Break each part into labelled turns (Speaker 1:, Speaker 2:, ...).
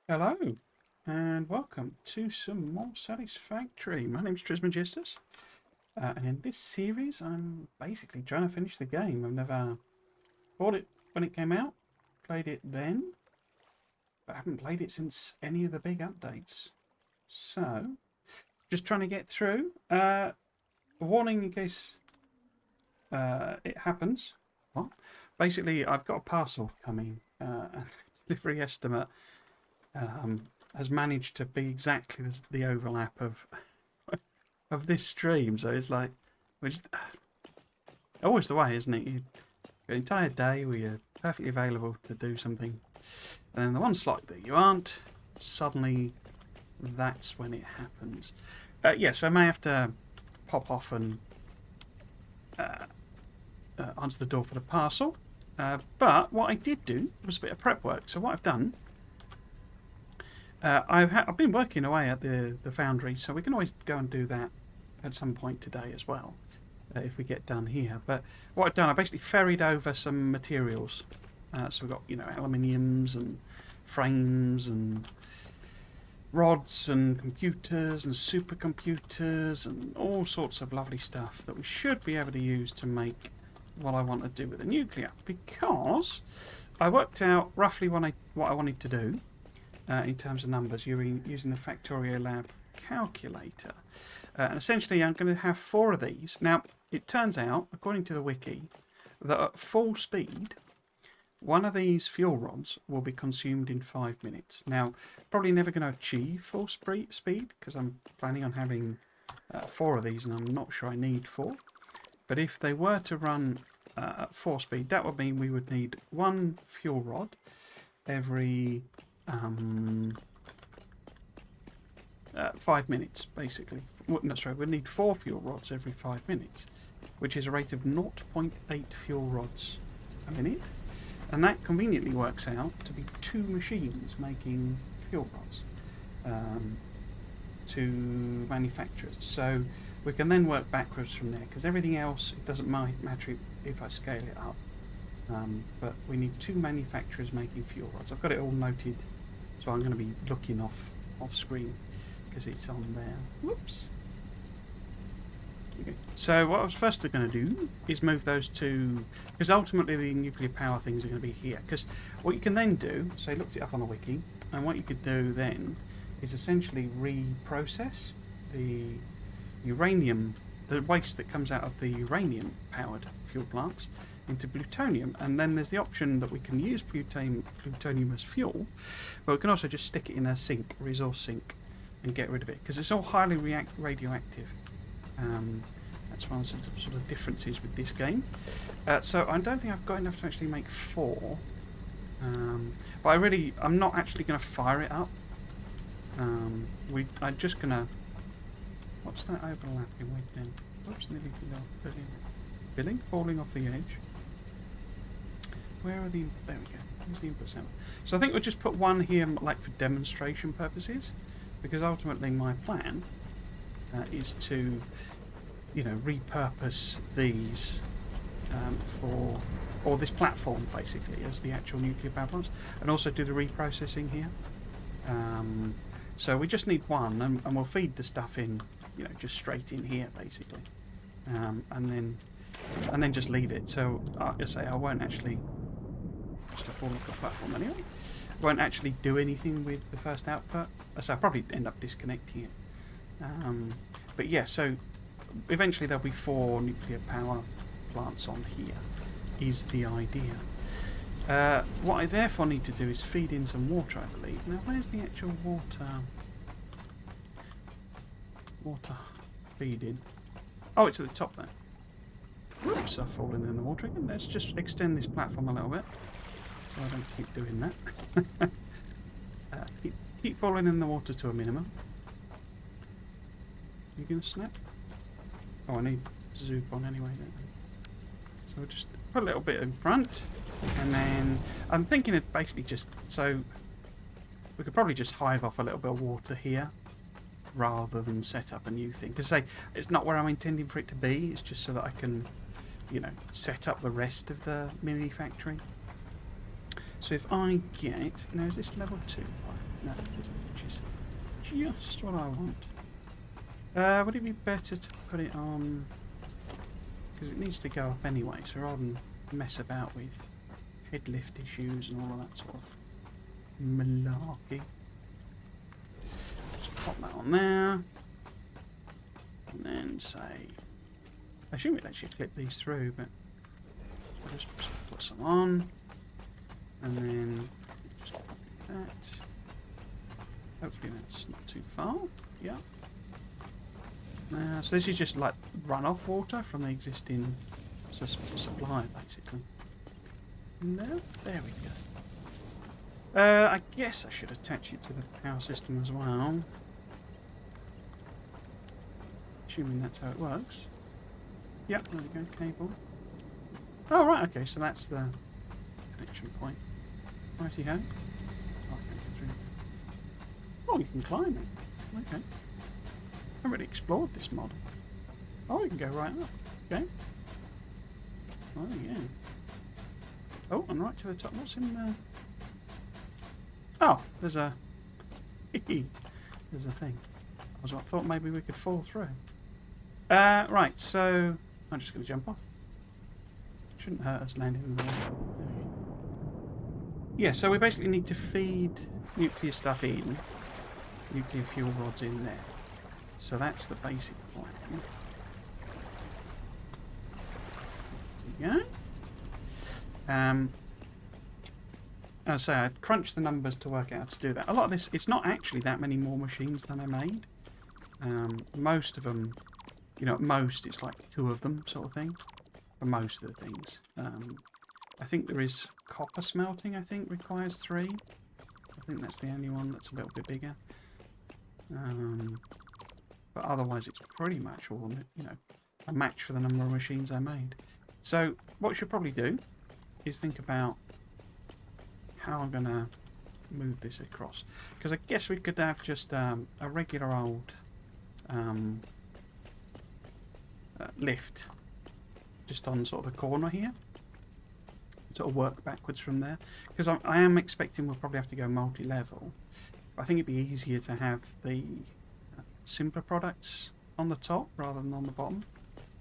Speaker 1: Hello, and welcome to some more Satisfactory. My name's Trismegistus, and in this series, I'm basically trying to finish the game. I've never bought it when it came out, played it then, but I haven't played it since any of the big updates. So, just trying to get through. Warning in case it happens. What? Basically, I've got a parcel coming, and delivery estimate has managed to be exactly the overlap of this stream. So it's like, which always the way, isn't it? You an entire day where you're perfectly available to do something, and then the one slot that you aren't, suddenly that's when it happens. Yes, I may have to pop off and answer the door for the parcel. But what I did do was a bit of prep work. So what I've done, I've been working away at the foundry, so we can always go and do that at some point today as well, if we get done here. But what I've done, I basically ferried over some materials. So we've got, aluminiums and frames and rods and computers and supercomputers and all sorts of lovely stuff that we should be able to use to make what I want to do with the nuclear. Because I worked out roughly what I wanted to do. In terms of numbers, using the Factorial calculator. And essentially, I'm going to have 4 of these. Now, it turns out, according to the wiki, that at full speed, one of these fuel rods will be consumed in 5 minutes. Now, probably never going to achieve full speed, because I'm planning on having 4 of these, and I'm not sure I need 4. But if they were to run at 4 speed, that would mean we would need 1 fuel rod every 5 minutes, basically. No, sorry, we need 4 fuel rods every 5 minutes, which is a rate of 0.8 fuel rods a minute. And that conveniently works out to be 2 machines making fuel rods to manufacturers. So we can then work backwards from there, because everything else, it doesn't matter if I scale it up. But we need 2 manufacturers making fuel rods. I've got it all noted, so I'm going to be looking off screen because it's on there. Whoops. Okay. So what I was first going to do is move those 2, because ultimately the nuclear power things are going to be here. Because what you can then do, so I looked it up on the wiki, and what you could do then is essentially reprocess the uranium, the waste that comes out of the uranium powered fuel plants, into plutonium. And then there's the option that we can use plutonium as fuel, but we can also just stick it in a sink, resource sink, and get rid of it, because it's all highly radioactive. That's one of the sort of differences with this game. So I don't think I've got enough to actually make 4, but I'm not actually going to fire it up. I'm just going to, what's that overlapping with then? Whoops, nearly filling, falling off the edge. Where are the, there we go, here's the input sample. So I think we'll just put 1 here, like for demonstration purposes, because ultimately my plan is to, repurpose these or this platform basically as the actual nuclear power plants, and also do the reprocessing here. So we just need 1, and we'll feed the stuff in, just straight in here basically, and then just leave it. So I won't actually just fall off the platform anyway. Won't actually do anything with the first output, so I'll probably end up disconnecting it. But yeah, so eventually there'll be 4 nuclear power plants on here, is the idea. What I therefore need to do is feed in some water, I believe. Now, where's the actual water feeding? Oh, it's at the top there. Whoops, I've fallen in the water again. Let's just extend this platform a little bit, so I don't keep doing that. Keep falling in the water to a minimum. You gonna snap? Oh, I need zoop on anyway, don't I? So we'll just put a little bit in front, and then I'm thinking of basically just, so we could probably just hive off a little bit of water here rather than set up a new thing. Because it's not where I'm intending for it to be, it's just so that I can, set up the rest of the mini factory. So if I get, now is this level 2? No, it isn't, which is just what I want. Would it be better to put it on... Because it needs to go up anyway, so rather than mess about with head lift issues and all of that sort of malarkey. Just pop that on there. And then say... I assume it lets you clip these through, but I'll just put some on. And then just copy that. Hopefully that's not too far. Yeah. So this is just like runoff water from the existing supply, basically. No, there we go. I guess I should attach it to the power system as well. Assuming that's how it works. Yep, there we go, cable. Oh, right, okay, so that's the connection point. Righty ho. Oh, you can climb it. Okay. I haven't really explored this mod. Oh, you can go right up. Okay. Oh, yeah. Oh, and right to the top. What's in there? Oh, there's a... there's a thing. I thought maybe we could fall through. Right, so... I'm just going to jump off. Shouldn't hurt us landing in the water. Yeah, so we basically need to feed nuclear stuff in. Nuclear fuel rods in there. So that's the basic plan. There we go. As I say, I crunched the numbers to work out how to do that. A lot of this, it's not actually that many more machines than I made. Most of them, you know, at most it's like 2 of them sort of thing. For most of the things. I think there is copper smelting, I think, requires 3. I think that's the only one that's a little bit bigger. But otherwise it's pretty much all, you know, a match for the number of machines I made. So what we should probably do is think about how I'm going to move this across. Because I guess we could have just a regular old lift just on sort of the corner here. Sort of work backwards from there. Because I am expecting we'll probably have to go multi-level. I think it'd be easier to have the simpler products on the top rather than on the bottom.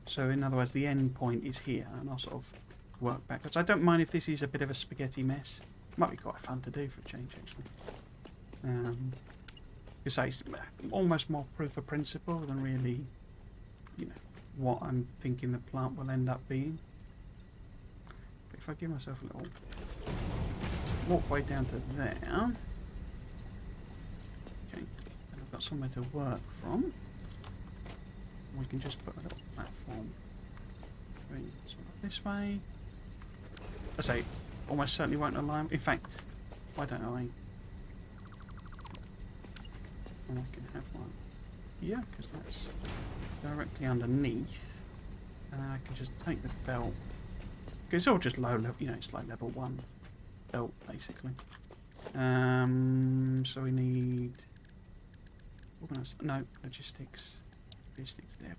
Speaker 1: So in other words, the end point is here, and I'll sort of work backwards. I don't mind if this is a bit of a spaghetti mess. Might be quite fun to do for a change, actually. It's almost more proof of principle than really, you know, what I'm thinking the plant will end up being. But if I give myself a little walkway down to there, okay, and I've got somewhere to work from. We can just put a little platform going sort of this way. I say, almost certainly won't align. In fact, why don't I? And I can have one. Yeah, because that's directly underneath. And then I can just take the belt. It's all just low level, you know, it's like level 1 belt basically. So we need no logistics. Logistics there.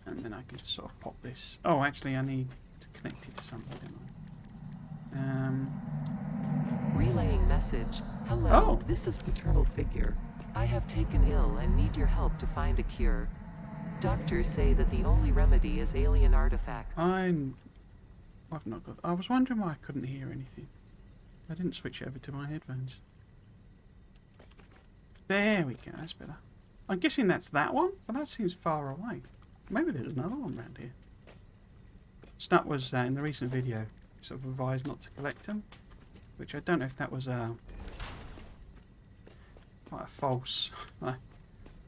Speaker 1: And then I can just sort of pop this. Oh, actually, I need to connect it to something, don't I?
Speaker 2: Relaying message. Hello,
Speaker 1: Oh.
Speaker 2: This is paternal figure. I have taken ill and need your help to find a cure. Doctors say that the only remedy is alien artifacts.
Speaker 1: I've not got... I was wondering why I couldn't hear anything. I didn't switch it over to my headphones. There we go, that's better. I'm guessing that's that one, but that seems far away. Maybe there's another one around here. Snut was, in the recent video, sort of advised not to collect them, which I don't know if that was quite a false,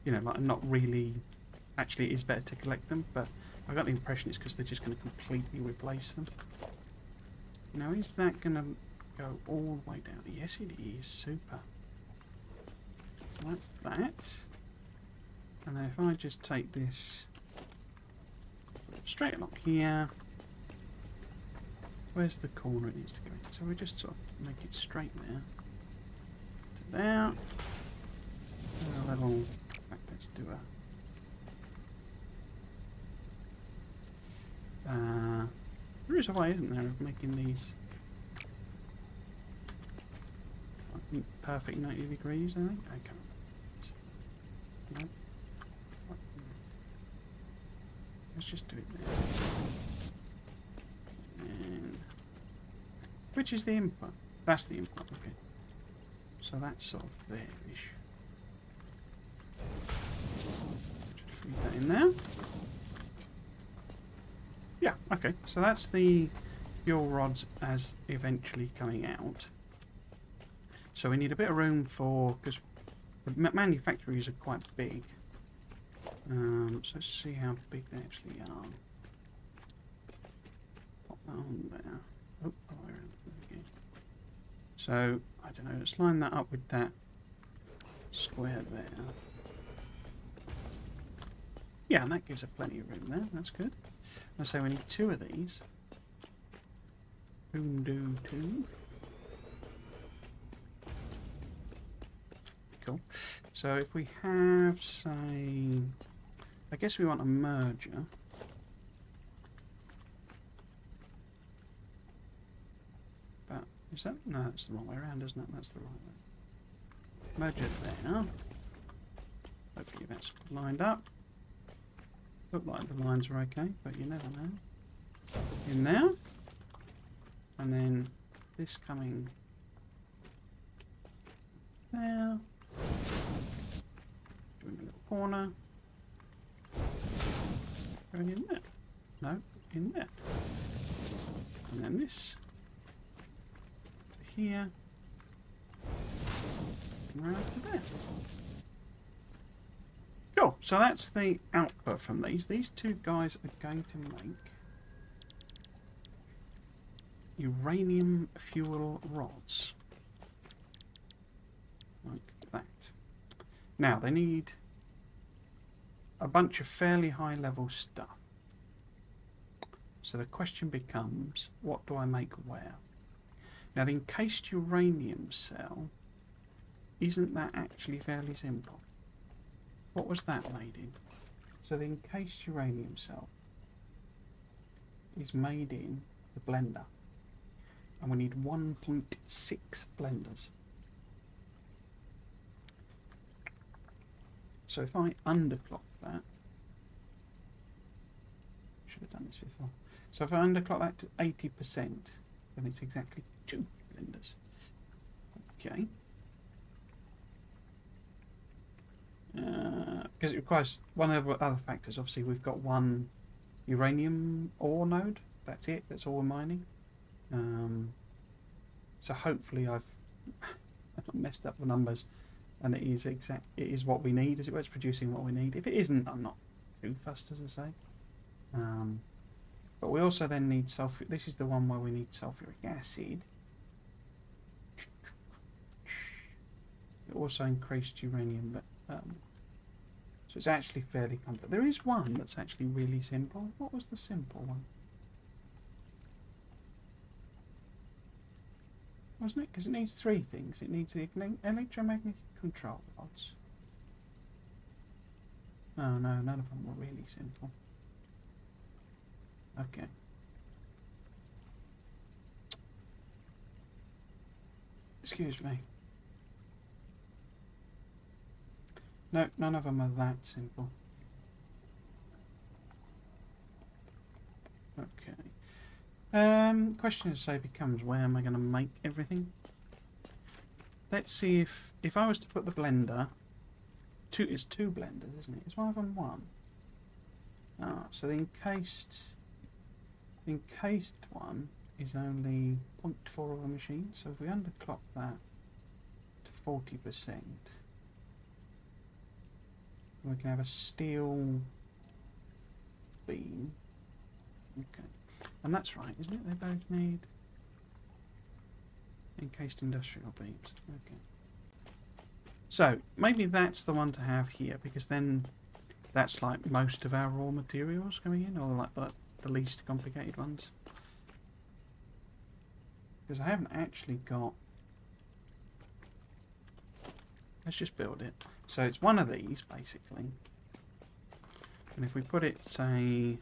Speaker 1: you know, like not really... Actually, it is better to collect them, but I got the impression it's because they're just going to completely replace them. Now, is that going to go all the way down? Yes, it is. Super. So that's that. And then if I just take this straight along here, where's the corner it needs to go to? So we just sort of make it straight there. To there. And a level. In fact, let's do a. There is a way, isn't there, of making these perfect 90 degrees, I think. Okay. No. Let's just do it there. And which is the input? That's the input, okay. So that's sort of there-ish. Just feed that in there. Yeah, okay. So that's the fuel rods as eventually coming out. So we need a bit of room for, because the manufactories are quite big. So let's see how big they actually are. Pop that on there. Oh, there we go. So, I don't know, let's line that up with that square there. Yeah, and that gives us plenty of room there, that's good. I say we need 2 of these. Do 2. Cool. So if we have, say, I guess we want a merger. But is that? No, that's the wrong way around, isn't it? That's the right way. Merger there. Hopefully that's lined up. Look like the lines are okay, but you never know. In there. And then this coming there. Doing a little corner. Going in there. No, in there. And then this to here. And round to there. Cool. So that's the output from these. These 2 guys are going to make uranium fuel rods. Like that. Now, they need a bunch of fairly high level stuff. So the question becomes, what do I make where? Now, the encased uranium cell, isn't that actually fairly simple? What was that made in? So the encased uranium cell is made in the blender. And we need 1.6 blenders. So if I underclock that, should have done this before. So if I underclock that to 80%, then it's exactly 2 blenders. Okay. Because it requires one of the other factors. Obviously, we've got 1 uranium ore node. That's it. That's all we're mining. So hopefully I've not messed up the numbers, and it is exact. It is what we need. As it were, it's producing what we need. If it isn't, I'm not too fussed, as I say. But we also then need sulfur. This is the one where we need sulfuric acid. It also increased uranium, but so it's actually fairly complex. There is one that's actually really simple. What was the simple one? Wasn't it? Because it needs 3 things. It needs the electromagnetic control rods. Oh no, none of them were really simple. Okay. Excuse me. No, none of them are that simple. Okay. Question to say becomes, where am I going to make everything? Let's see if I was to put the blender, it's 2 blenders, isn't it? Is one of them 1? Ah, so the encased one is only 0.4 of a machine. So if we underclock that to 40%, we can have a steel beam. Okay. And that's right, isn't it? They both need encased industrial beams. Okay. So, maybe that's the one to have here, because then that's like most of our raw materials coming in, or like the least complicated ones. Because I haven't actually got... Let's just build it. So it's one of these, basically. And if we put it, say...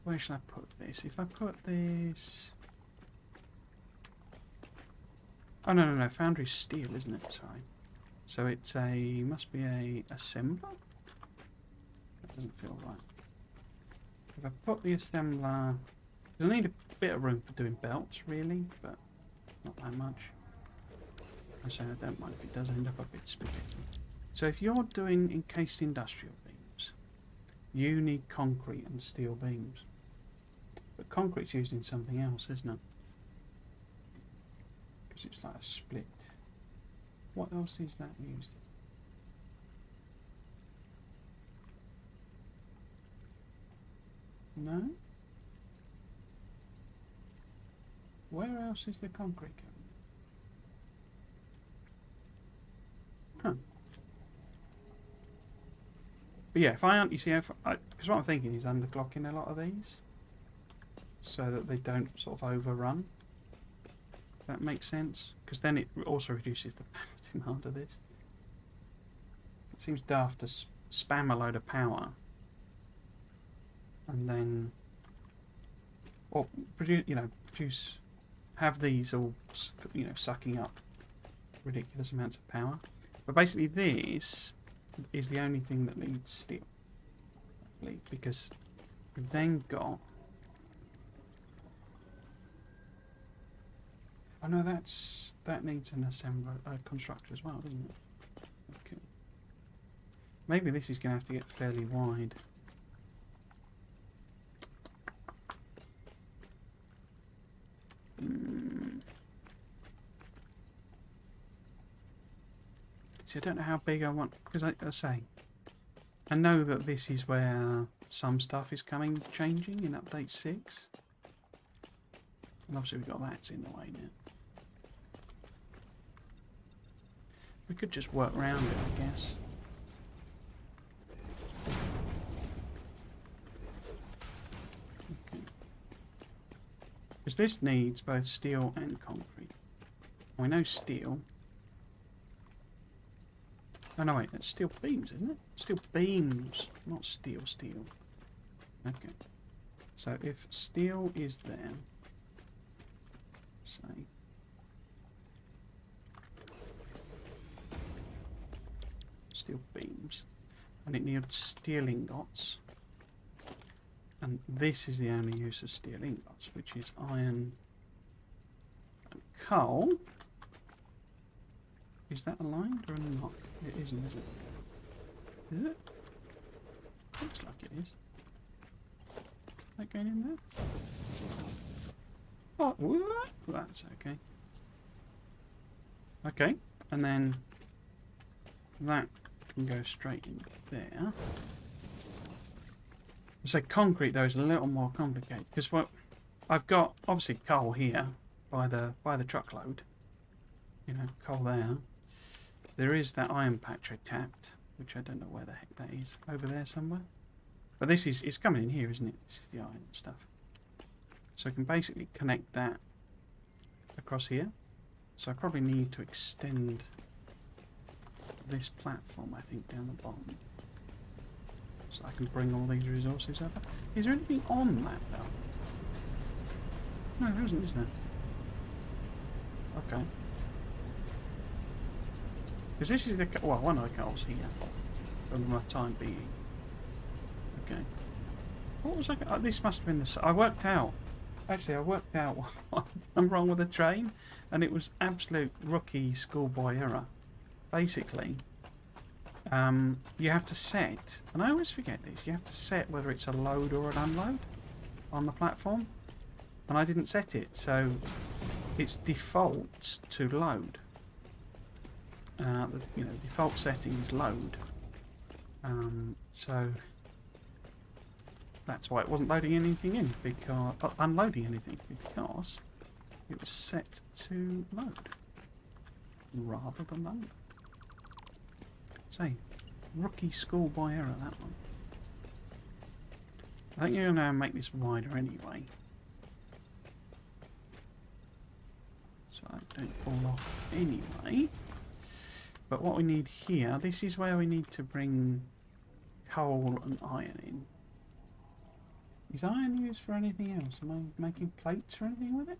Speaker 1: Where shall I put this? If I put this Oh no, no, no. Foundry's steel, isn't it? Sorry. So it's a must be a assembler. That doesn't feel right. If I put the assembler, because I need a bit of room for doing belts, really, but not that much. I say I don't mind if it does end up a bit spaghetti. So if you're doing encased industrial beams, you need concrete and steel beams. But concrete's used in something else, isn't it? Because it's like a split. What else is that used in? No? Where else is the concrete going? Huh. But yeah, if I aren't, you see, because what I'm thinking is underclocking a lot of these so that they don't sort of overrun. If that makes sense, because then it also reduces the power demand of this. It seems daft to spam a load of power and then, or produce, have these all, sucking up ridiculous amounts of power. But basically, this is the only thing that needs steel, I believe, because we've then got. Oh no, that needs an assembler, constructor as well, doesn't it? Okay. Maybe this is going to have to get fairly wide. See, I don't know how big I want, because I say, I know that this is where some stuff is changing in update 6. And obviously we've got that's in the way now. We could just work around it, I guess. Okay. Because this needs both steel and concrete. We know steel. Oh no, wait, that's steel beams, isn't it? Steel beams, not steel. Okay. So if steel is there, say, steel beams, and it needs steel ingots, and this is the only use of steel ingots, which is iron and coal. Is that aligned or not? It isn't, is it? Is it? Looks like it is. Is that going in there? Oh, what? That's okay. Okay, and then that can go straight in there. So concrete though is a little more complicated because what I've got obviously coal here by the truckload. Coal there. There is that iron patch I tapped, which I don't know where the heck that is. Over there somewhere. But this is, it's coming in here, isn't it? This is the iron stuff. So I can basically connect that across here. So I probably need to extend this platform, I think, down the bottom. So I can bring all these resources over. Is there anything on that belt? No, there isn't, is there? Okay. Because this is the... Well, one of the coals here. For my time being. Okay. What was I... this must have been the... I worked out... Actually, I worked out what I'm wrong with the train. And it was absolute rookie schoolboy error. Basically, you have to set... And I always forget this. You have to set whether it's a load or an unload on the platform. And I didn't set it. So it's defaults to load. The default setting is load, so that's why it wasn't loading anything in, because unloading anything, because it was set to load rather than load. Say, rookie schoolboy error, that one. I think you're going to make this wider anyway, so I don't fall off anyway. But what we need here, this is where we need to bring coal and iron in. Is iron used for anything else? Am I making plates or anything with it?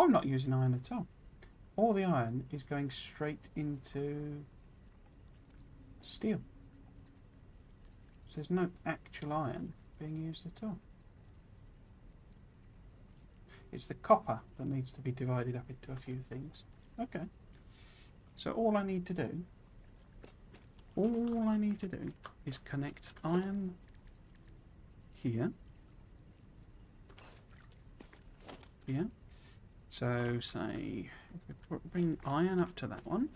Speaker 1: I'm not using iron at all. All the iron is going straight into steel. So there's no actual iron being used at all. It's the copper that needs to be divided up into a few things. Okay. So all I need to do is connect iron here. Here. So say, if we bring iron up to that one,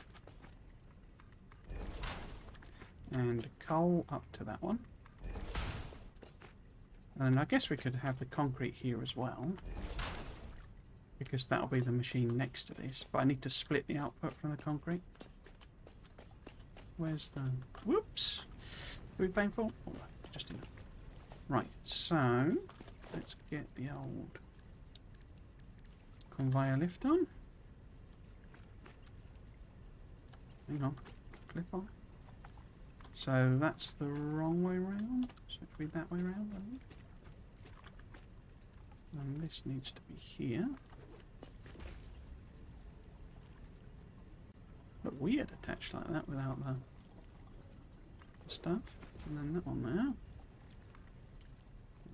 Speaker 1: and coal up to that one, and I guess we could have the concrete here as well, because that'll be the machine next to this, but I need to split the output from the concrete. Where's the... Whoops! Very painful? All right, just enough. Right, so let's get the old conveyor lift on. Hang on, clip on. So that's the wrong way round. So it should be that way round, I think. And this needs to be here. Look weird attached like that without the stuff. And then that one there.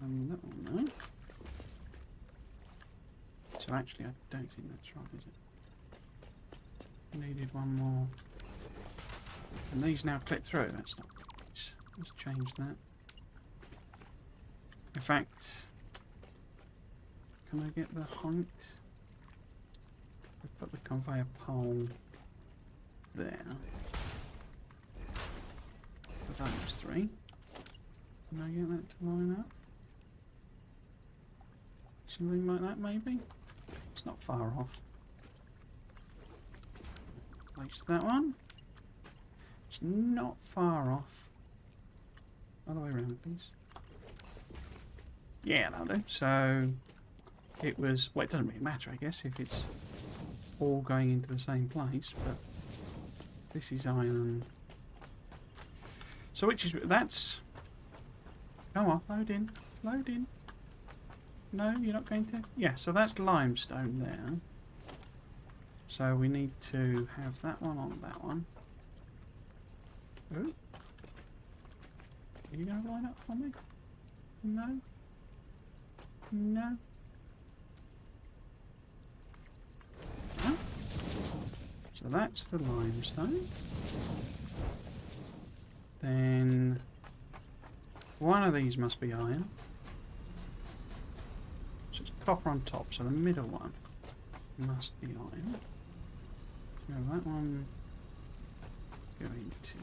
Speaker 1: And that one there. So actually I don't think that's right, is it? Needed one more. And these now clip through, that's not right. Let's change that. In fact, can I get the height? Let's put the conveyor pole there. For those three. Can I get that to line up? Something like that maybe? It's not far off. Place that one. It's not far off. Other way around, please. Yeah, that'll do. So it was... Well, it doesn't really matter, I guess, if it's all going into the same place, but this is iron. So which is... That's... Come on, load in. Load in. No, you're not going to? Yeah, so that's limestone there. So we need to have that one on that one. Oh. Are you going to line up for me? No? No? No? So that's the limestone. Then one of these must be iron. So it's copper on top, so the middle one must be iron. So that one going to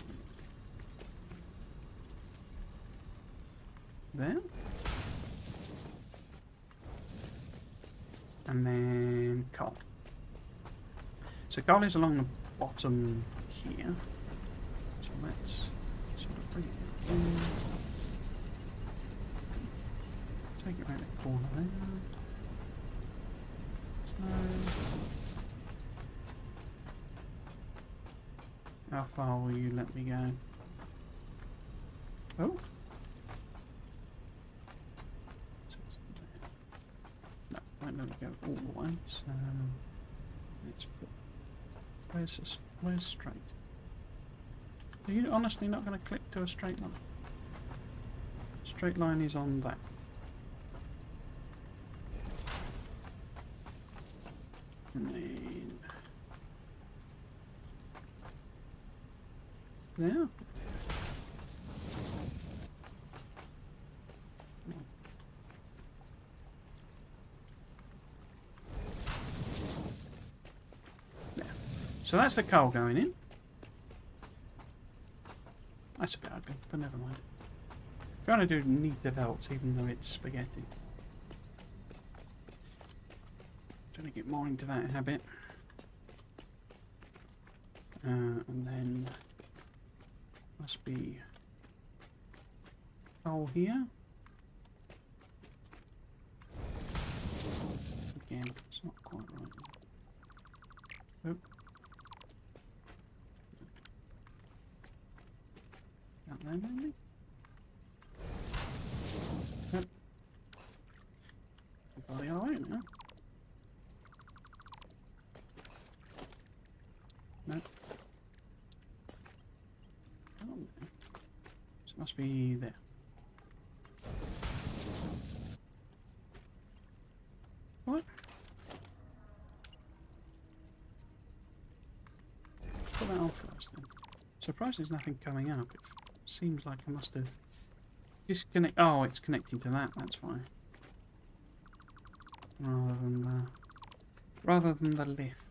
Speaker 1: there. And then coal. So coal is along the bottom here. So let's sort of bring it in. Take it around the corner there. So how far will you let me go? Oh. So it's there. No, won't let me go all the way. So let's put. Where's straight? Are you honestly not going to click to a straight line? Straight line is on that. And then there. There. So that's the coal going in. That's a bit ugly, but never mind. I'm trying to do neater belts even though it's spaghetti. Trying to get more into that habit. And then must be coal here. Again, it's not quite right. Oh. Out there maybe? Yep. Probably alright now. must be there. What? Put that on first then. Surprised there's nothing coming up. It seems like I must have disconnected. Oh, it's connecting to that, that's why. Rather than the lift.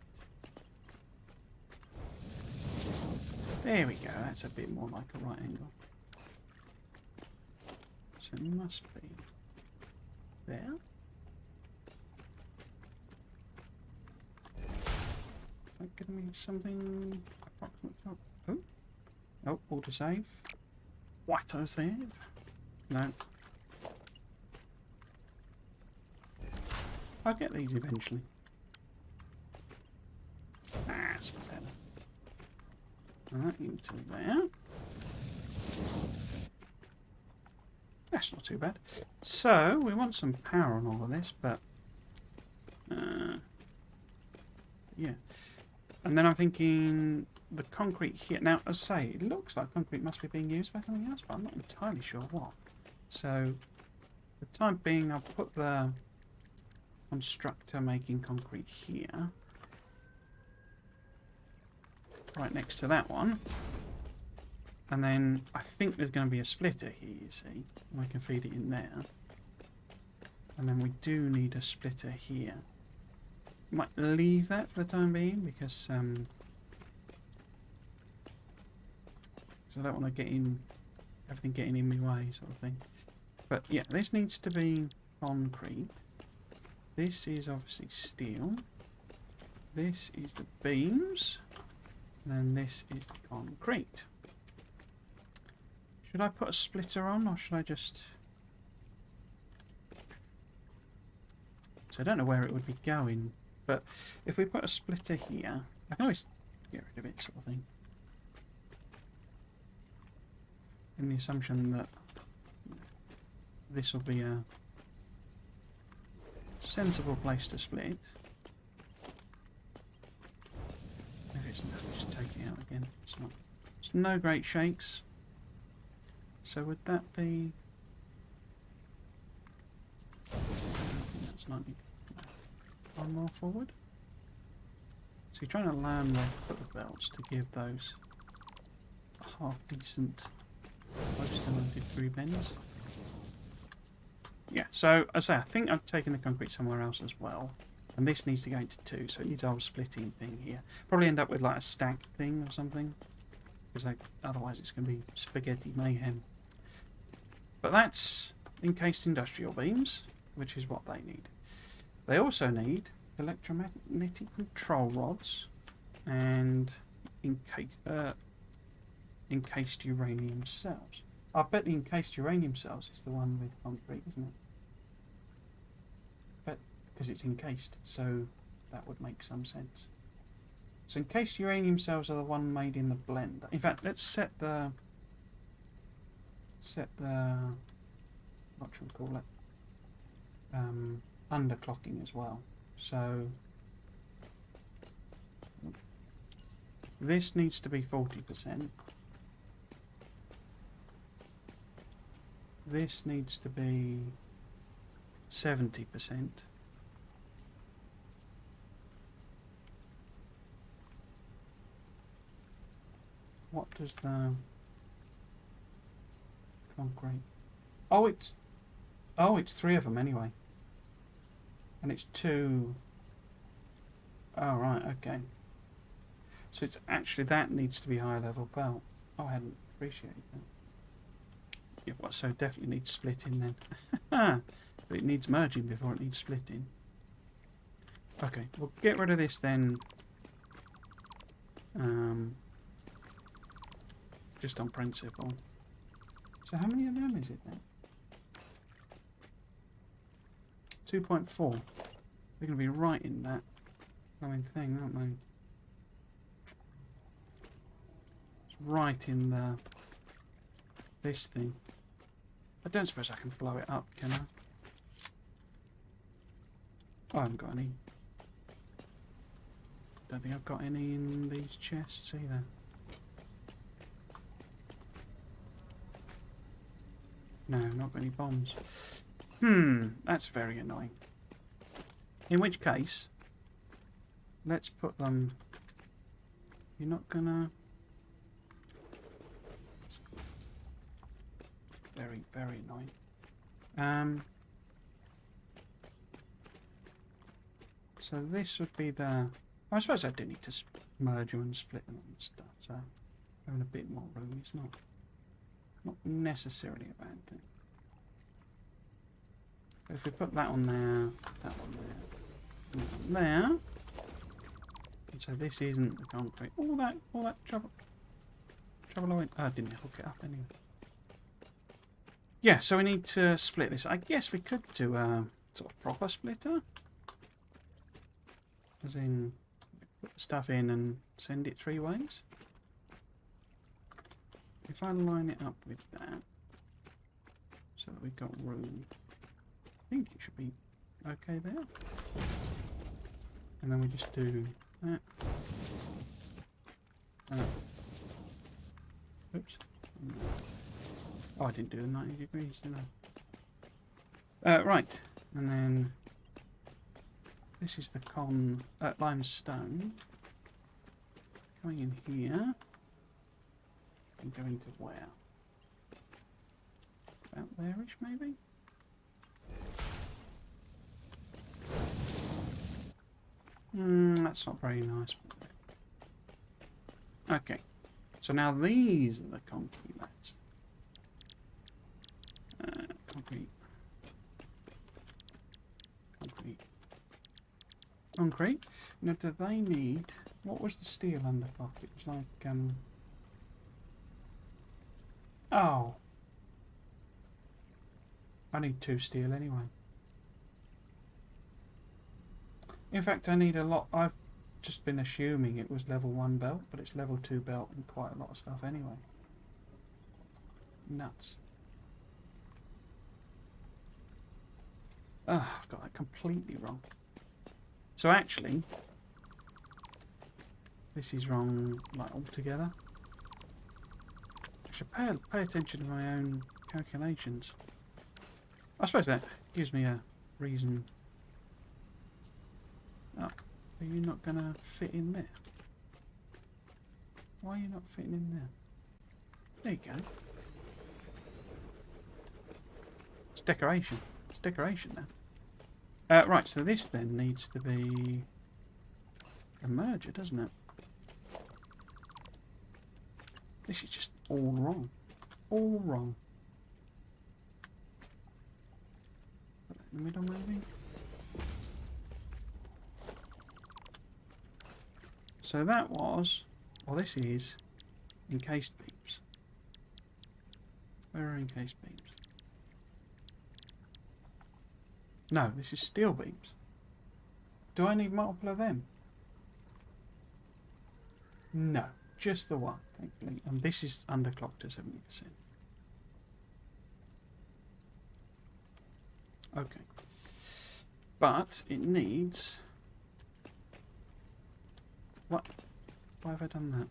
Speaker 1: There we go, that's a bit more like a right angle. So it must be there. Is that giving me something approximate? Oh, oh, autosave. Autosave? No. I'll get these eventually. That's better. Right, into there. That's not too bad. So, we want some power on all of this, but... yeah. And then I'm thinking the concrete here. Now, as I say, it looks like concrete must be being used by something else, but I'm not entirely sure what. So, for the time being, I'll put the constructor making concrete here. Right next to that one. And then I think there's going to be a splitter here, you see. And I can feed it in there. And then we do need a splitter here. Might leave that for the time being because I don't want to get in everything getting in my way sort of thing. But yeah, this needs to be concrete. This is obviously steel. This is the beams. And then this is the concrete. Should I put a splitter on or should I just... So I don't know where it would be going. But if we put a splitter here, I can always get rid of it, sort of thing. In the assumption that this will be a sensible place to split. If it's not, just take it out again. It's not. It's no great shakes. So would that be? I think that's 90. One more forward. So you're trying to land the foot belts to give those a half decent close to 90 degree bends. Yeah, so as I say, I think I've taken the concrete somewhere else as well. And this needs to go into two, so it needs a whole splitting thing here. Probably end up with like a stacked thing or something. Because like, otherwise it's going to be spaghetti mayhem. But that's encased industrial beams, which is what they need. They also need electromagnetic control rods and encased uranium cells. I bet the encased uranium cells is the one with concrete, isn't it? But because it's encased, so that would make some sense. So encased uranium cells are the one made in the blender. In fact, let's set the what should we call it? Underclocking as well. So this needs to be 40%. This needs to be 70%. What does the concrete? Oh, it's three of them anyway. And it's two. Oh, right, okay. So it's actually that needs to be high level belt. Oh, I hadn't appreciated that. Yeah, well, so it definitely needs splitting then. But it needs merging before it needs splitting. Okay, we'll get rid of this then. Just on principle. So how many of them is it then? 2.4. They're going to be right in that going thing, aren't they? It's right in the this thing. I don't suppose I can blow it up, can I? Oh, I haven't got any. Don't think I've got any in these chests either. No, not got any bombs. That's very annoying. In which case, let's put them... You're not gonna... Very, very annoying. So this would be the... I suppose I do need to merge them and split them and stuff, so having a bit more room is not necessarily a bad thing. But if we put that on there, that on there, and that on there, and so this isn't the concrete. All that trouble I went. Oh, I didn't hook it up anyway. Yeah, so we need to split this. I guess we could do a sort of proper splitter. As in, put the stuff in and send it 3 ways. If I line it up with that, so that we've got room, I think it should be okay there. And then we just do that. Oops. Oh, I didn't do the 90 degrees, did I? Right, and then this is the limestone. Going in here. And going to where? About there-ish, maybe? That's not very nice. Okay, so now these are the concrete lads. Concrete. Concrete. Now, do they need... What was the steel underclock? It was like, Oh. I need 2 steel anyway. In fact, I need a lot. I've just been assuming it was level 1 belt, but it's level 2 belt and quite a lot of stuff anyway. Nuts. Oh, I've got that completely wrong. So actually, this is wrong, like, altogether. I should pay attention to my own calculations. I suppose that gives me a reason. Oh, are you not going to fit in there? Why are you not fitting in there? There you go. It's decoration. It's decoration now. Right, so this then needs to be a merger, doesn't it? This is just all wrong. All wrong. Put that in the middle, maybe? So that was, well, this is encased beams. Where are encased beams? No, this is steel beams. Do I need multiple of them? No, just the one, thankfully. And this is underclocked to 70%. Okay. But it needs... What? Why have I done that?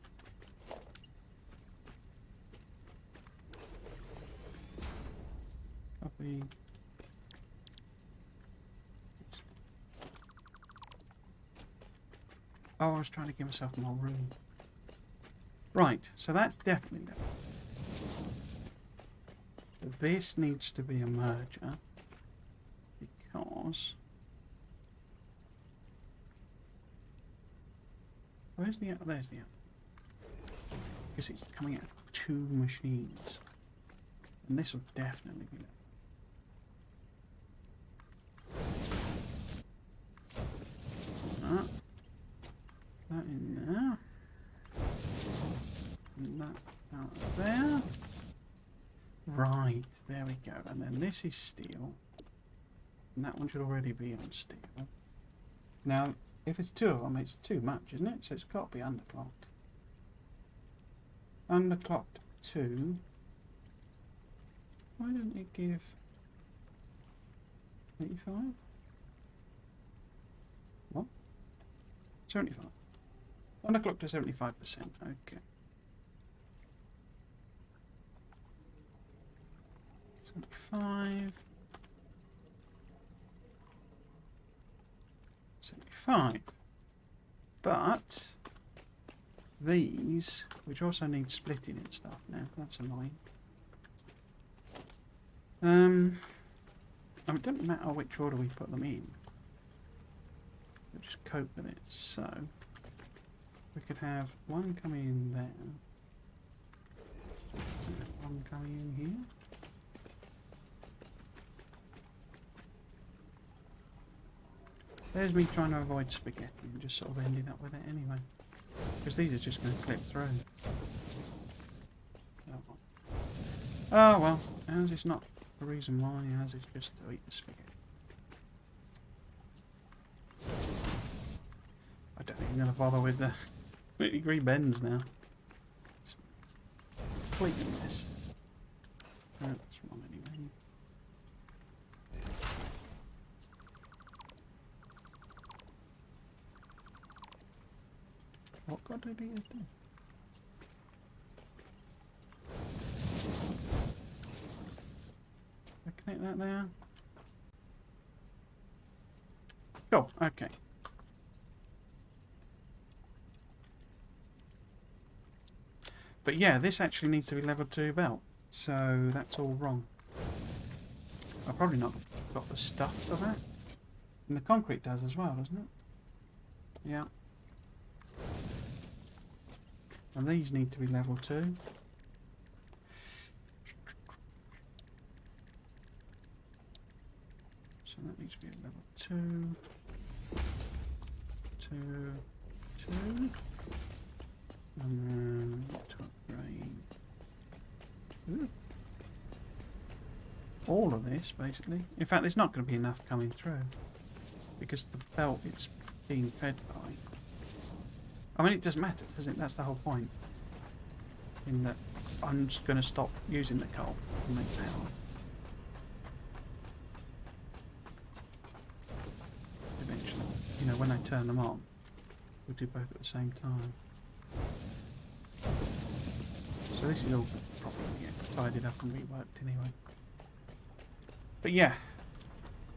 Speaker 1: Copy. Oh, I was trying to give myself more room. Right, so that's definitely level. But this needs to be a merger because... Where's the... There's the... Because it's coming out of 2 machines. And this will definitely be level. That in there. And that out there. Right, there we go. And then this is steel. And that one should already be on steel. Now, if it's 2 of them, it's too much, isn't it? So it's got to be underclocked. Underclocked 2. Why don't it give 85? What? 75. Underclocked to 75%. Okay. Let's 75. 75. But these, which also need splitting and stuff now, that's annoying. I mean, it doesn't matter which order we put them in. We'll just cope with it. So we could have one coming in there, and one coming in here. There's me trying to avoid spaghetti and just sort of ending up with it anyway. Because these are just going to clip through. Oh well, ours is not the reason why, ours is just to eat the spaghetti. I don't think I'm going to bother with the green bends now. It's complete mess. Oh, that's wrong anyway. What god did he do? Connect that there. Cool, okay. But yeah, this actually needs to be level 2 belt, so that's all wrong. I've probably not got the stuff for that. And the concrete does as well, doesn't it? Yeah. And these need to be level 2. So that needs to be a level 2. 2. 2. And then to upgrade. Ooh. All of this, basically. In fact, there's not going to be enough coming through. Because the belt it's being fed by. I mean, it doesn't matter, does it? That's the whole point. In that I'm just going to stop using the coal and make power. Eventually. You know, when I turn them on, we'll do both at the same time. So this is all properly tidied up and reworked anyway. But yeah,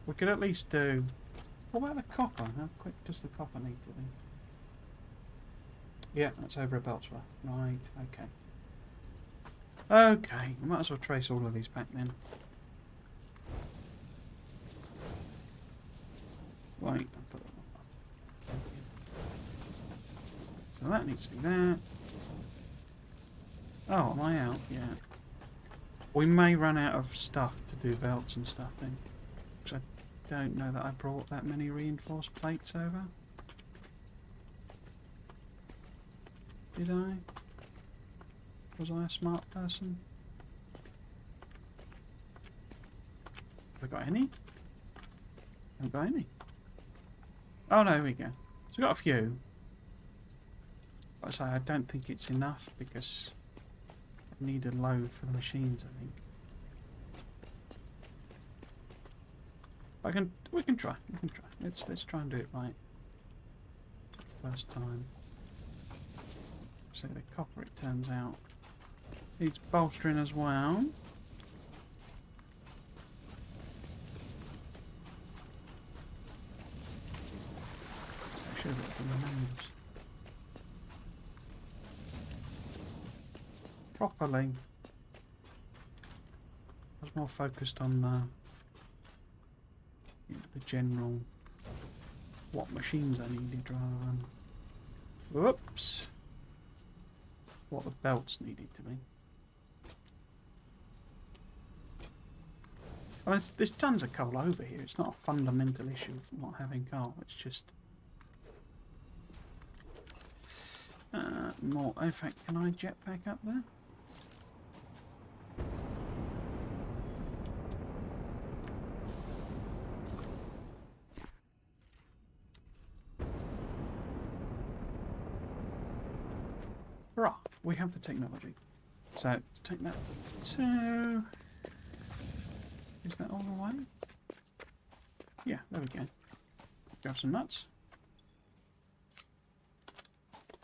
Speaker 1: we could at least do... What about the copper? How quick does the copper need to be? Yeah, that's over a belt's worth. Right, okay. Okay, we might as well trace all of these back then. Right, I'll put that on. So that needs to be there. Oh, am I out? Yeah. We may run out of stuff to do belts and stuff then. Because I don't know that I brought that many reinforced plates over. Did I? Was I a smart person? Have I got any? Haven't got any. Oh no, here we go. So we've got a few. But I say I don't think it's enough because I need a load for the machines, I think. We can try. Let's try and do it right. First time. So the copper, it turns out, needs bolstering as well. So I should have looked at the names properly. I was more focused on the general what machines I needed rather than whoops. What the belts needed to be. I mean, there's tons of coal over here. It's not a fundamental issue of not having coal. It's just more. In fact, can I jet back up there? Right, we have the technology. So, take that to... Is that all the way? Yeah, there we go. Grab some nuts.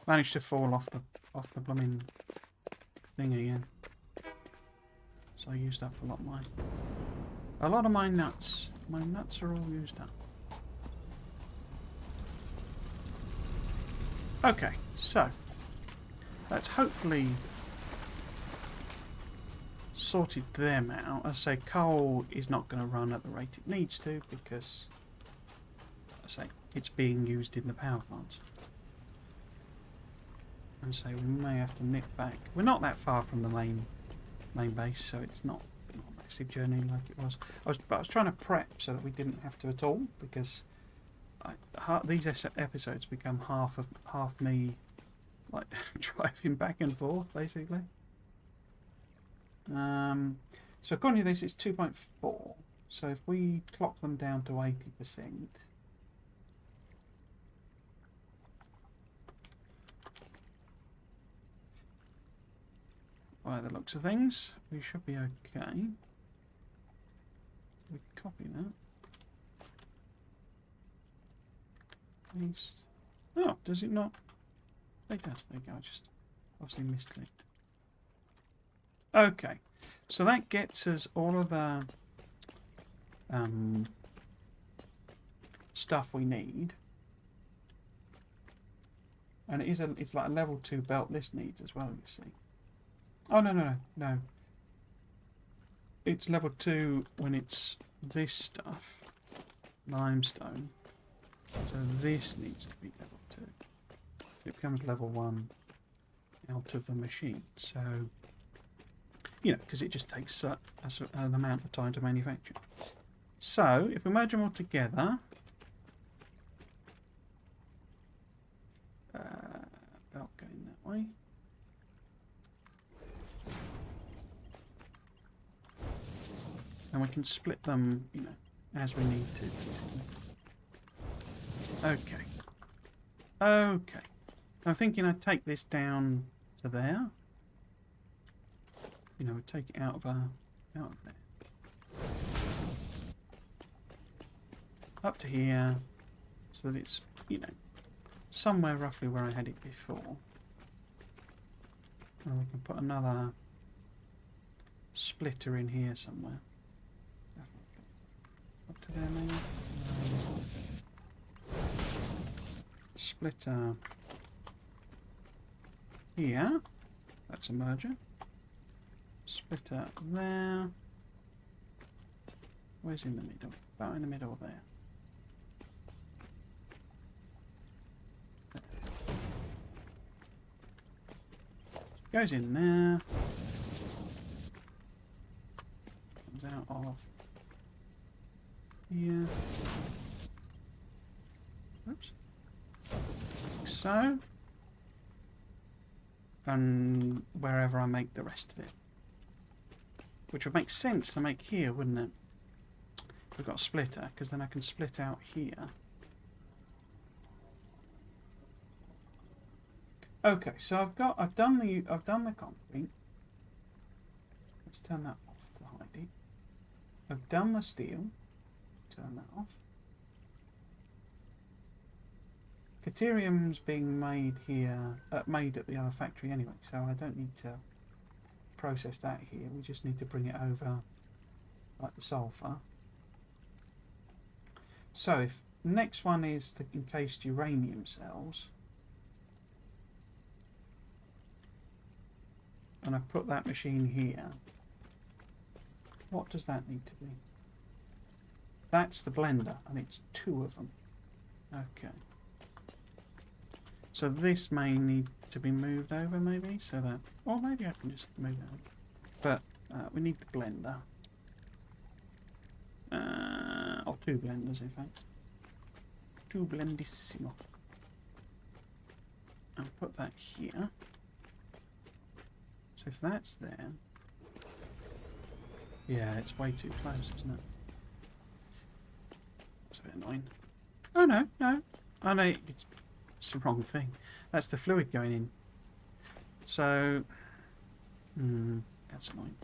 Speaker 1: Managed to fall off the blooming thing again. So I used up a lot of my nuts. My nuts are all used up. Okay, so let's hopefully sorted them out. As I say, coal is not going to run at the rate it needs to because, as I say, it's being used in the power plants. And so we may have to nip back. We're not that far from the main base, so it's not a massive journey like it was. But I was trying to prep so that we didn't have to at all, because these episodes become half me like driving back and forth basically. So according to this, it's 2.4. So if we clock them down to 80%, by the looks of things, we should be okay. So we copy that. Paste. Oh, does it not? It does. There you go. I just obviously misclicked. Okay, so that gets us all of the stuff we need, and it's like a level 2 belt list needs as well. You see? Oh no. It's level 2 when it's this stuff, limestone. So this needs to be level 2. It becomes level 1 out of the machine. So, you know, because it just takes an amount of time to manufacture. So, if we merge them all together, belt going that way. And we can split them, you know, as we need to, basically. Okay. Okay. I'm thinking I'd take this down to there. You know, take it out of there. Up to here, so that it's, you know, somewhere roughly where I had it before. And we can put another splitter in here somewhere. Up to there maybe. Splitter here. That's a merger. Splitter there. Where's in the middle? About in the middle there. Goes in there. Comes out of here. Oops. Like so. And wherever I make the rest of it. Which would make sense to make here, wouldn't it? If we've got a splitter, because then I can split out here. Okay, so I've done the concrete. Let's turn that off to hide it. I've done the steel. Turn that off. Caterium's being made here, made at the other factory anyway, so I don't need to process that here. We just need to bring it over like the sulfur. So if next one is the encased uranium cells, and I put that machine here, what does that need to be? That's the blender, and it's 2 of them. Okay. So this may need to be moved over, maybe, so that, or maybe I can just move it over. But we need the blender, or 2 blenders, in fact, 2 blendissimo. And put that here. So if that's there, yeah, it's way too close, isn't it? It's a bit annoying. Oh no, oh no, it's the wrong thing. That's the fluid going in. So, that's annoying.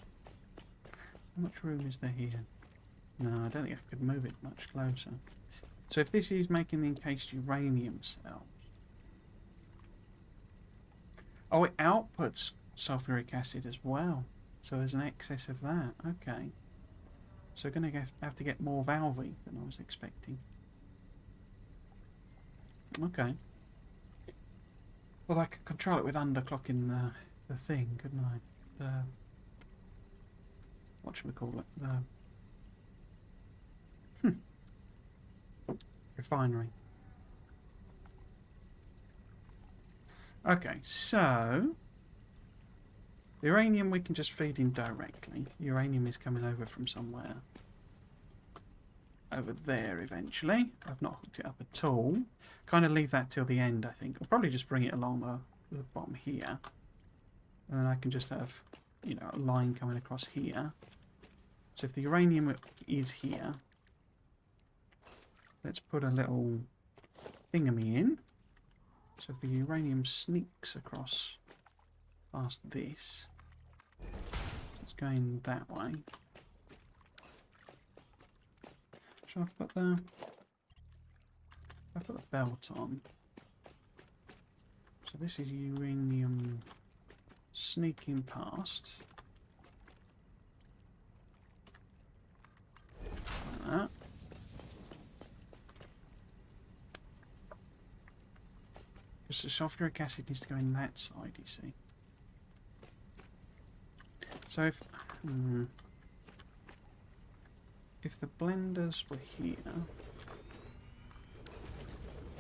Speaker 1: How much room is there here? No, I don't think I could move it much closer. So if this is making the encased uranium cells, oh, it outputs sulfuric acid as well. So there's an excess of that. Okay. So we're going to have to get more valvey than I was expecting. Okay. Well, I could control it with underclocking the thing, couldn't I? The... What should we call it? The... refinery. Okay, so... the uranium we can just feed in directly. Uranium is coming over from somewhere. Over there eventually. I've not hooked it up at all. Kind of leave that till the end, I think. I'll probably just bring it along the bottom here. And then I can just have, you know, a line coming across here. So if the uranium is here, let's put a little thingamy in. So if the uranium sneaks across past this, it's going that way. Shall I put the belt on? So this is uranium sneaking past. Like that. Because the sulfuric acid needs to go in that side, you see. So if the blenders were here,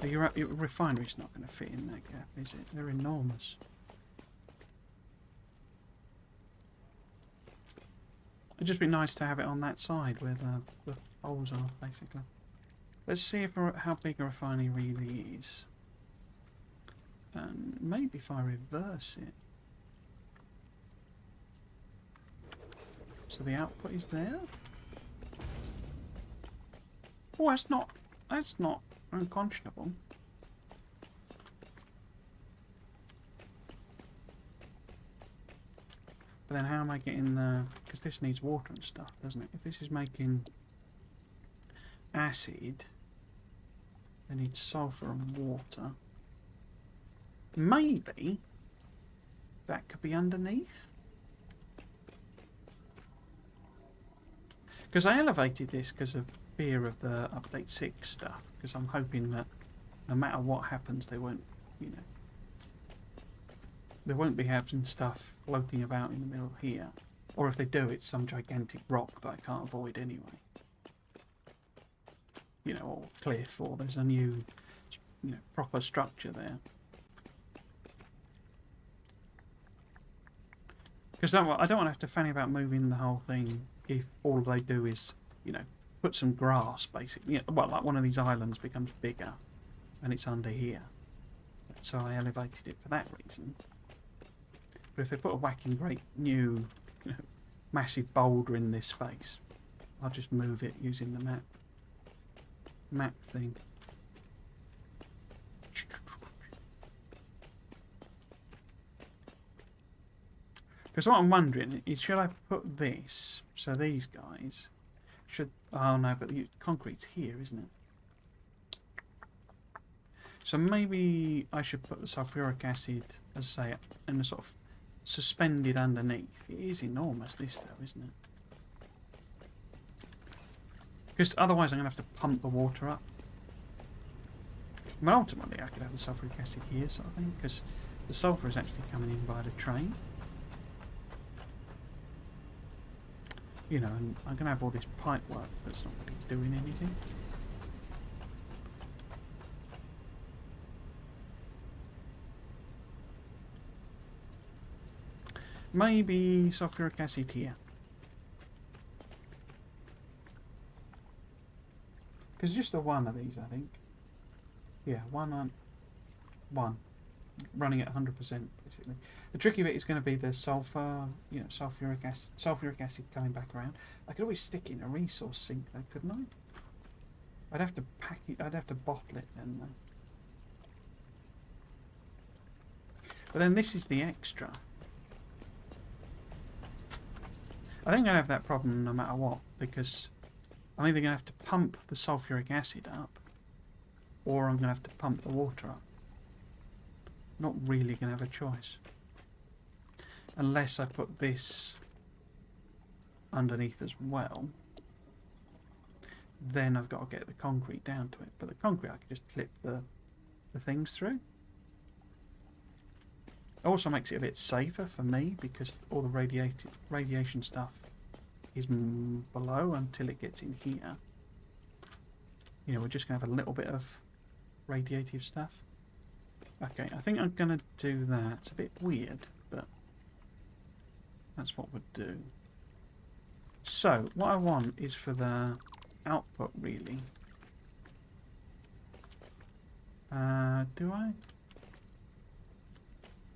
Speaker 1: your refinery's not going to fit in that gap, is it? They're enormous. It'd just be nice to have it on that side where the holes are, basically. Let's see how big a refinery really is. And maybe if I reverse it. So the output is there. Oh, that's not unconscionable. But then how am I getting the... because this needs water and stuff, doesn't it? If this is making acid, they need sulfur and water. Maybe that could be underneath. Because I elevated this because of fear of the update 6 stuff. Because I'm hoping that no matter what happens, they won't, you know, they won't be having stuff floating about in the middle here. Or if they do, it's some gigantic rock that I can't avoid anyway. You know, or cliff, or there's a new, you know, proper structure there. Because I don't want to have to fanny about moving the whole thing if all they do is, you know, put some grass, basically. You know, well, like one of these islands becomes bigger and it's under here. So I elevated it for that reason. But if they put a whacking great new, you know, massive boulder in this space, I'll just move it using the map thing. Because what I'm wondering is, should I put this, so these guys should... oh no, but the concrete's here, isn't it? So maybe I should put the sulfuric acid, as I say, in a sort of suspended underneath. It is enormous, this though, isn't it? Because otherwise I'm going to have to pump the water up. I mean, ultimately I could have the sulfuric acid here, sort of thing, because the sulfur is actually coming in by the train. You know, and I'm going to have all this pipe work that's not really doing anything. Maybe sulfuric acid here. Because just the one of these, I think. Yeah, one. Running at 100%, basically. The tricky bit is going to be the sulfur, you know, sulfuric acid coming back around. I could always stick in a resource sink though, couldn't I? I'd have to pack it, I'd have to bottle it then though. But then this is the extra. I think I have that problem no matter what, because I'm either going to have to pump the sulfuric acid up, or I'm going to have to pump the water up. Not really going to have a choice. Unless I put this underneath as well, then I've got to get the concrete down to it. But the concrete I can just clip the things through. It also makes it a bit safer for me because all the radiation stuff is below until it gets in here. You know, we're just going to have a little bit of radiative stuff. Okay, I think I'm going to do that. It's a bit weird, but that's what we'll do. So, what I want is for the output, really. Do I?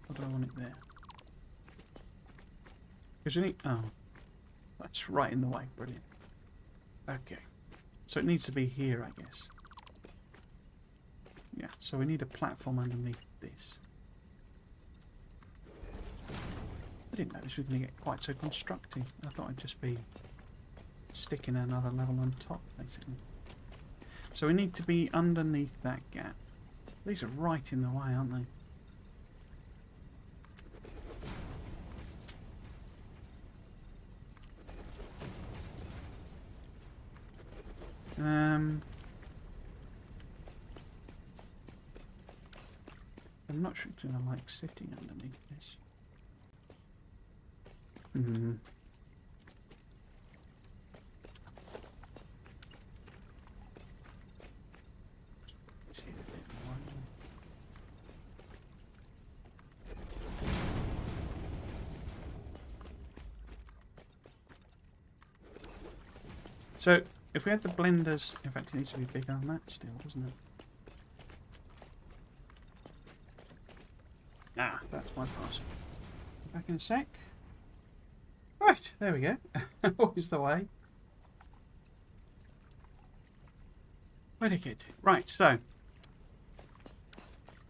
Speaker 1: Or do I want it there? Because we need... Oh, that's right in the way. Brilliant. Okay. So it needs to be here, I guess. Yeah, so we need a platform underneath this. I didn't know this was going to get quite so constructive. I thought I'd just be sticking another level on top, basically. So we need to be underneath that gap. These are right in the way, aren't they? I'm not sure it's going to like sitting underneath this. See it a bit more. So, if we had the blenders, in fact it needs to be bigger than that still, doesn't it? Ah, that's my pass. Back in a sec. Right, there we go. Always the way. Wicked. Right, so.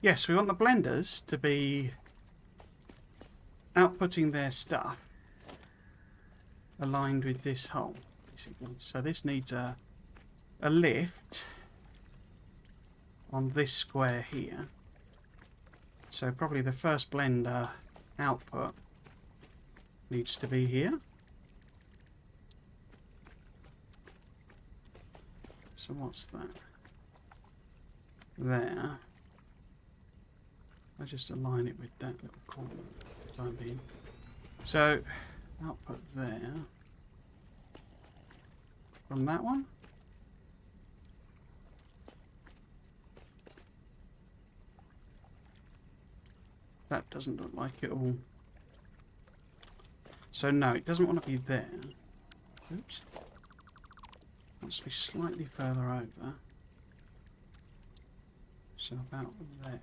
Speaker 1: Yes, we want the blenders to be outputting their stuff aligned with this hole, basically. So this needs a lift on this square here. So probably the first blender output needs to be here. So what's that? There. I just align it with that little corner for the time being. So output there. From that one. That doesn't look like it all. So no, it doesn't want to be there. Oops. It wants to be slightly further over. So about there.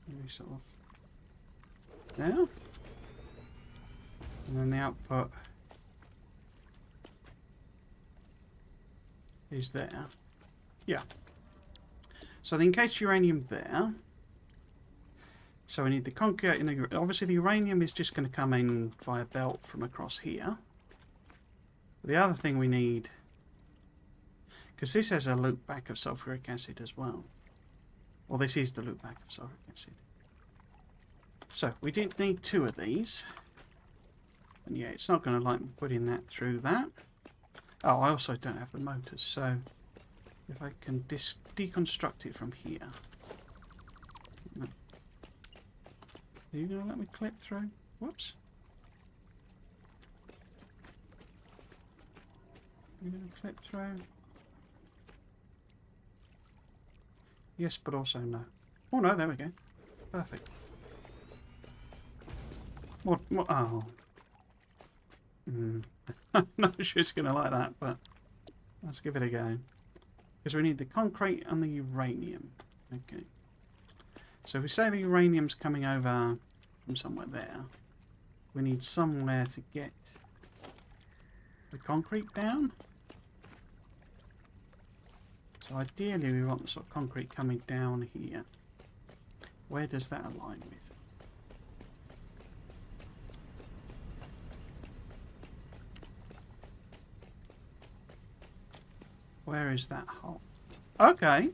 Speaker 1: Maybe sort of there. And then the output is there. Yeah. So the encased uranium there. So we need the concrete and the, obviously the uranium is just going to come in via belt from across here. The other thing we need, because this has a loop back of sulfuric acid as well. Well, this is the loop back of sulfuric acid. So we did need 2 of these. And yeah, it's not going to like me putting that through that. Oh, I also don't have the motors, so if I can deconstruct it from here. No. Are you going to let me clip through? Whoops. Are you going to clip through? Yes, but also no. Oh no, there we go. Perfect. What? Oh. I'm not sure it's going to like that, but let's give it a go. Because we need the concrete and the uranium. Okay. So if we say the uranium's coming over from somewhere there, we need somewhere to get the concrete down. So ideally we want the sort of concrete coming down here. Where does that align with? Where is that hole? Okay.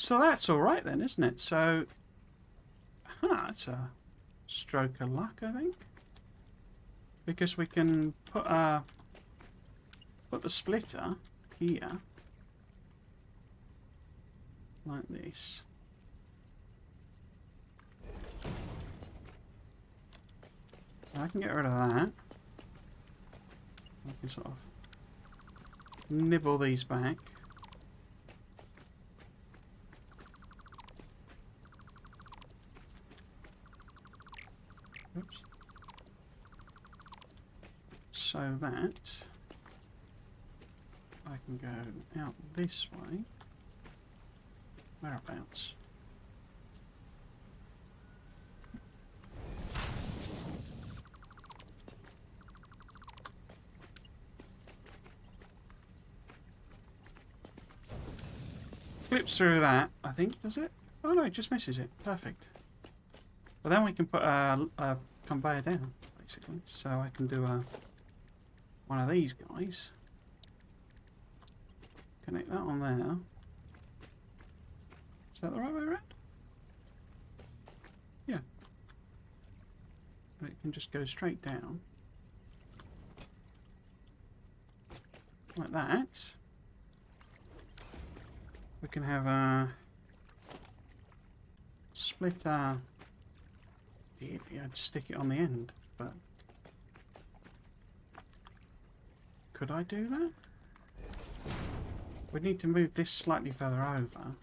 Speaker 1: So that's all right then, isn't it? So, it's a stroke of luck, I think, because we can put the splitter here like this. I can get rid of that. I can sort of nibble these back. Oops. So that I can go out this way. Whereabouts? Clips through that, I think, does it? Oh no, it just misses it. Perfect. But then we can put a conveyor down, basically. So I can do one of these guys. Connect that on there. Is that the right way around? Yeah. And it can just go straight down. Like that. We can have a splitter. I'd stick it on the end, but could I do that? We'd need to move this slightly further over.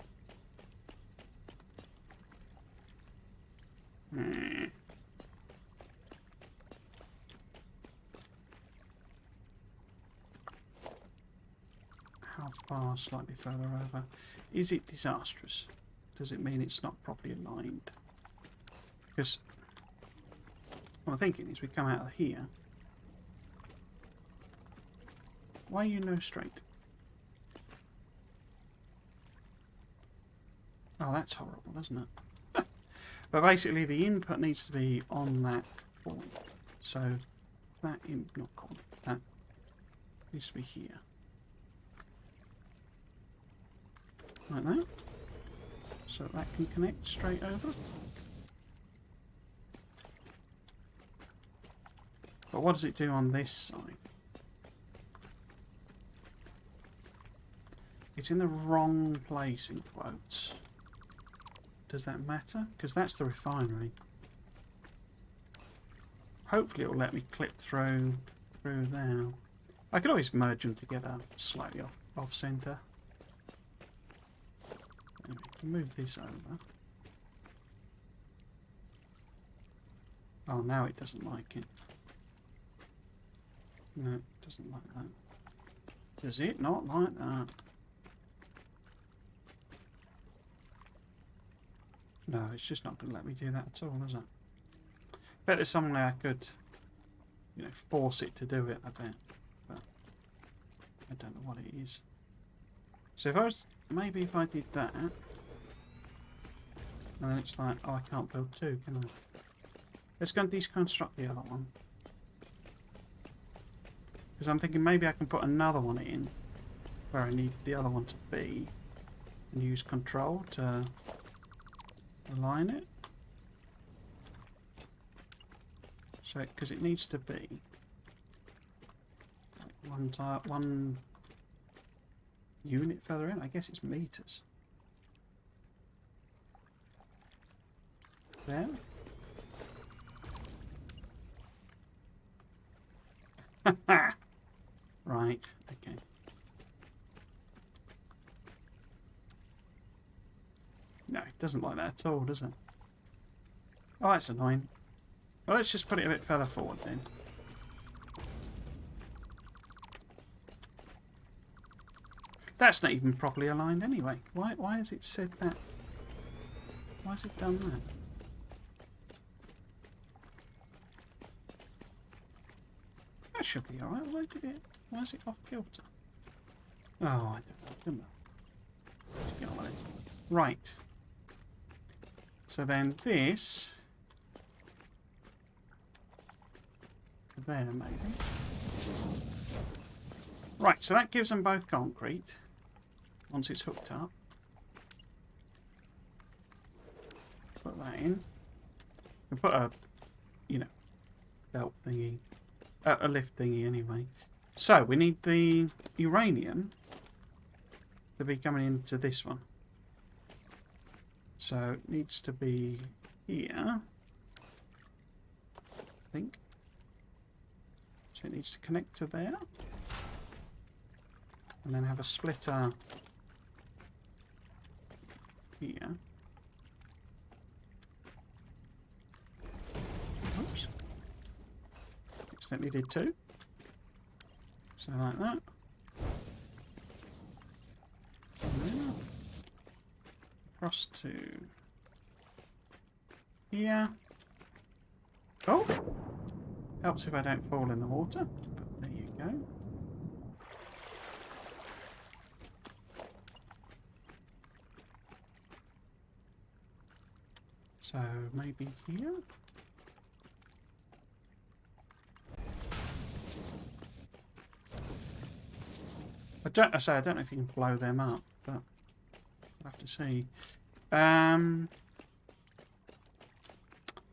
Speaker 1: How far slightly further over? Is it disastrous? Does it mean it's not properly aligned? Because what I'm thinking is we come out of here. Why are you no straight? Oh, that's horrible, isn't it? But basically the input needs to be on that point. So that not corner. That needs to be here. Like that. So that can connect straight over. But what does it do on this side? It's in the wrong place in quotes. Does that matter? Because that's the refinery. Hopefully it will let me clip through there. I could always merge them together slightly off center. Anyway, move this over. Oh, now it doesn't like it. No, it doesn't like that. Does it not like that? No, it's just not going to let me do that at all, is it? Bet there's some way I could, force it to do it, I bet. But I don't know what it is. So if I was, maybe if I did that, and then it's like, oh, I can't build two, can I? Let's go and deconstruct the other one. Because I'm thinking maybe I can put another one in, where I need the other one to be, and use control to align it. So, because it needs to be like one unit further in. I guess it's meters. There. Right. Okay. No, it doesn't like that at all, does it? Oh, that's annoying. Well, let's just put it a bit further forward then. That's not even properly aligned anyway. Why has it said that? Why has it done that? That should be alright. Why is it off kilter? Oh, I don't know. Just get on with it. Right. So then this... there, maybe. Right, so that gives them both concrete. Once it's hooked up. We put a, you know, belt thingy, a lift thingy anyway. So we need the uranium to be coming into this one. So it needs to be here, I think. So it needs to connect to there. And then have a splitter here. Oops. Accidentally did two. So like that. And across to here. Oh! Helps if I don't fall in the water. But there you go. So maybe here. I don't know if you can blow them up, but we'll have to see. And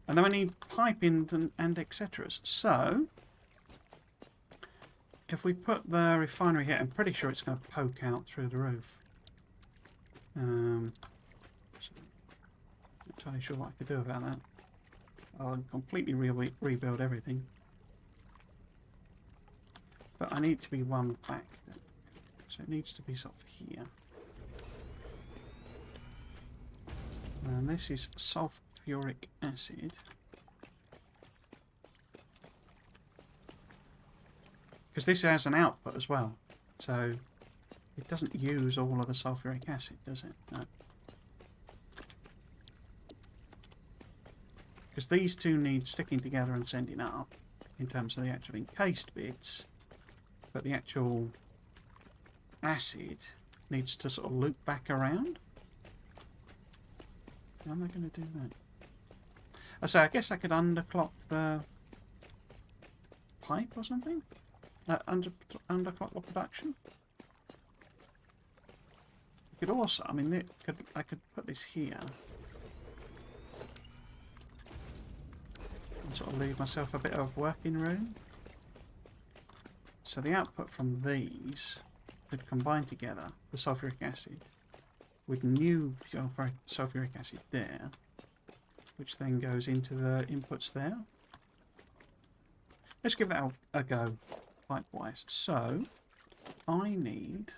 Speaker 1: then we need piping and etc. So if we put the refinery here, I'm pretty sure it's going to poke out through the roof. So not entirely sure what I could do about that. I'll completely rebuild everything. But I need to be one back. So it needs to be sort of here. And this is sulfuric acid. Because this has an output as well. So it doesn't use all of the sulfuric acid, does it? No. Because these two need sticking together and sending up in terms of the actual encased bits. But the actual acid needs to sort of loop back around. How am I going to do that? So I guess I could underclock the pipe or something? Underclock the production? You could also, I mean, I could put this here. And sort of leave myself a bit of working room. So the output from these could combine together, the sulfuric acid, with new sulfuric acid there, which then goes into the inputs there. Let's give that a go, pipe-wise. So, I need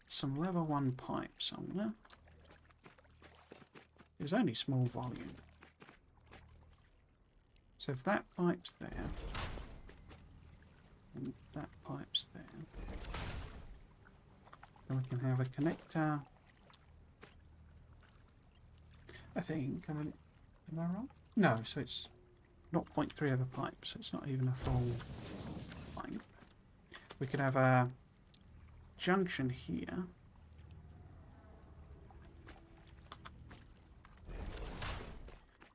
Speaker 1: some level 1 pipe somewhere. There's only small volume. So if that pipe's there, and that pipe's there, then we can have a connector. I think, am I wrong? No, so it's 0.3 of a pipe, so it's not even a full pipe. We could have a junction here.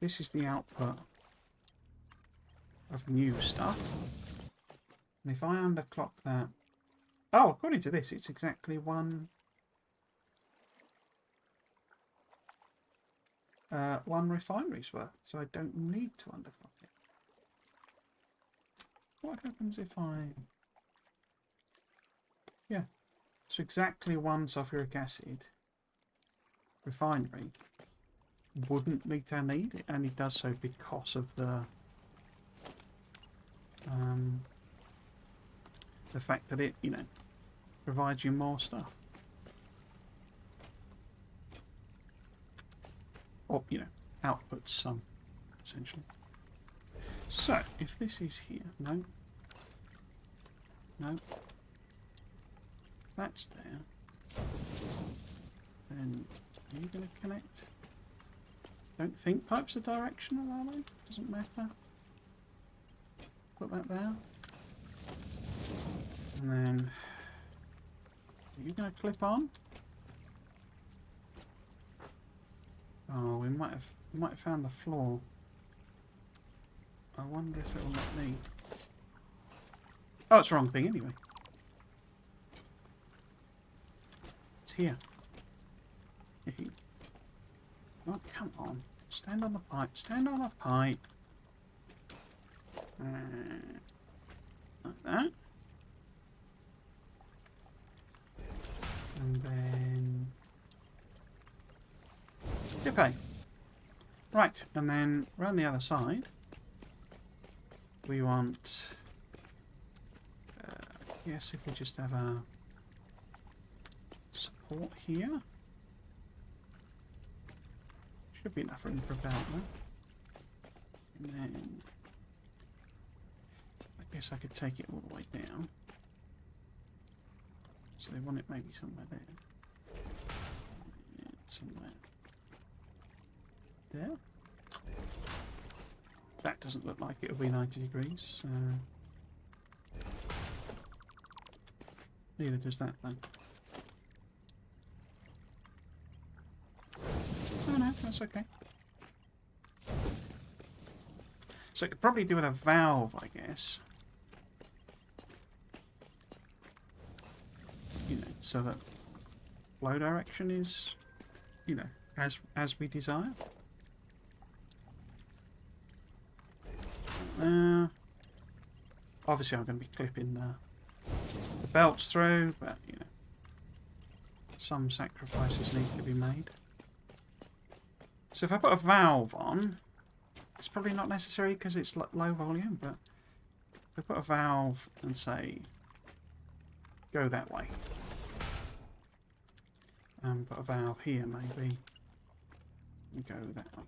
Speaker 1: This is the output of new stuff. And if I underclock that... Oh, according to this, it's exactly one refinery's worth, so I don't need to underclock it. What happens if I... Yeah, so exactly one sulfuric acid refinery wouldn't meet our need. It only does so because of the fact that it, you know, provides you more stuff. Or, you know, outputs some, essentially. So, if this is here, no. That's there. Then, are you going to connect? Don't think pipes are directional, are they? Doesn't matter. Put that there. And then, are you going to clip on? Oh, we might have found the flaw. I wonder if it will let me. Oh, it's the wrong thing anyway. It's here. Oh, come on. Stand on the pipe. Stand on the pipe. Like that. And then... Okay. Right, and then around the other side, we want... yes, if we just have a support here. Should be enough room for about that. And then... I guess I could take it all the way down. So they want it maybe somewhere there. And somewhere there. That doesn't look like it'll be 90 degrees. Neither does that then. Oh no, that's okay. So it could probably do with a valve, I guess. You know, so that flow direction is, you know, as we desire. Obviously I'm going to be clipping the belts through, but, you know, some sacrifices need to be made. So if I put a valve on, it's probably not necessary because it's low volume, but if I put a valve and say, go that way, and put a valve here maybe, and go that way,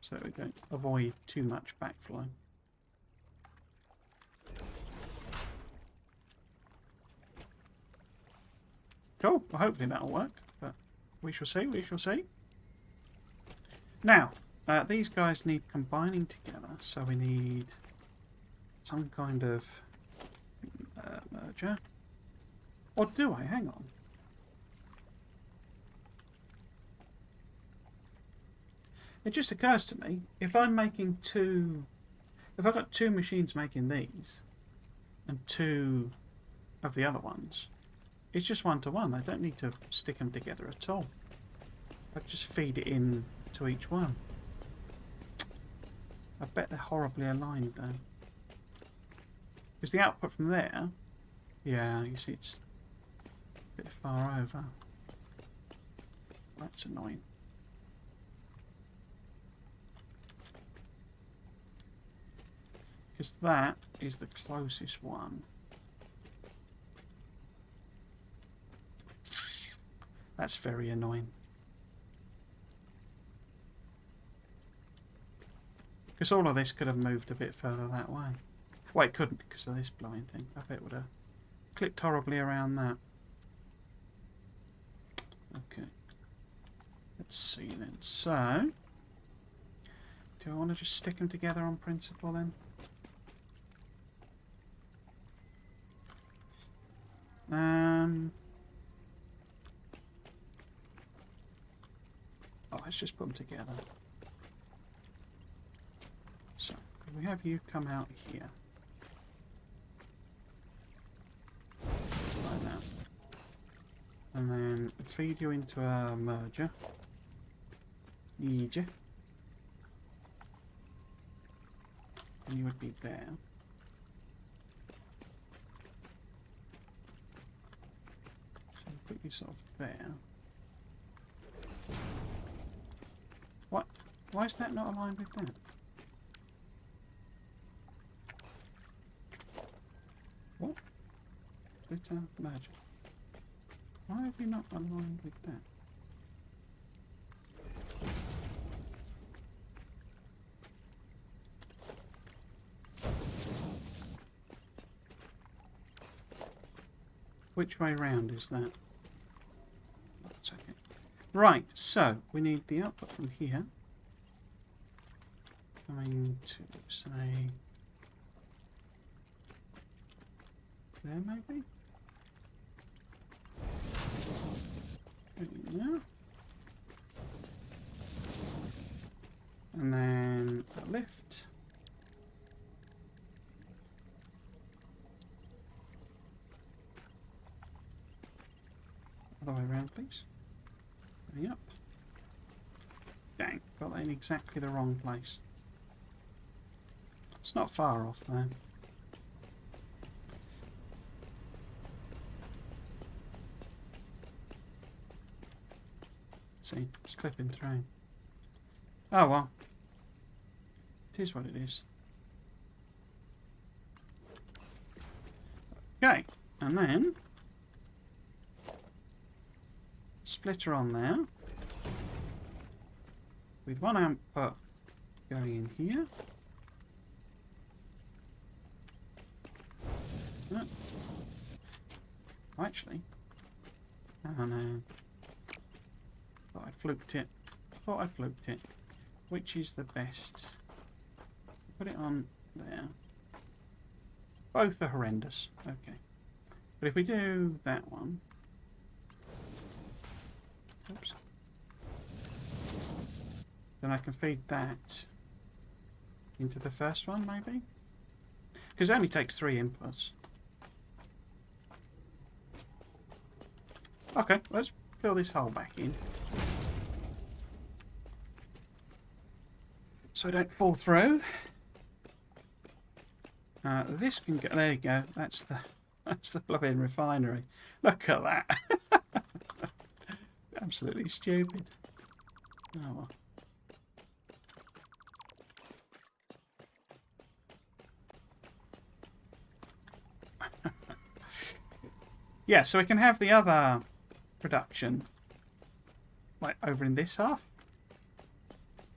Speaker 1: so that we don't avoid too much backflow. Cool, well, hopefully that'll work, but we shall see, we shall see. Now, these guys need combining together, so we need some kind of merger. Or do I? Hang on. It just occurs to me, if I'm making if I've got two machines making these, and two of the other ones, it's just 1 to 1. I don't need to stick them together at all. I just feed it in to each one. I bet they're horribly aligned though. Because the output from there, yeah, you see it's a bit far over. That's annoying. Because that is the closest one. That's very annoying. Because all of this could have moved a bit further that way. Well, it couldn't because of this blowing thing. I bet it would have clipped horribly around that. Okay. Let's see then. So, do I want to just stick them together on principle then? Oh, let's just put them together. So, could we have you come out here? Like that. And then feed you into a merger. And you would be there. So put you sort of there. What? Why is that not aligned with that? What? Splitter merger. Why have we not aligned with that? Which way round is that? That's okay. Right, so we need the output from here. Coming to, say, there maybe? There. And then a lift. Other way around, please. Going up. Dang, got that in exactly the wrong place. It's not far off though. See, it's clipping through. Oh well. It is what it is. Okay, and then splitter on there with 1 amp going in here. Oh. Actually, oh no. Thought I'd fluked it. Which is the best? Put it on there. Both are horrendous. Okay. But if we do that one. Oops. Then I can feed that into the first one, maybe? Because it only takes 3 inputs. Okay, let's fill this hole back in. So I don't fall through. This can go. There you go. That's the blooming refinery. Look at that. Absolutely stupid. Oh well. Yeah, so we can have the other production like over in this half.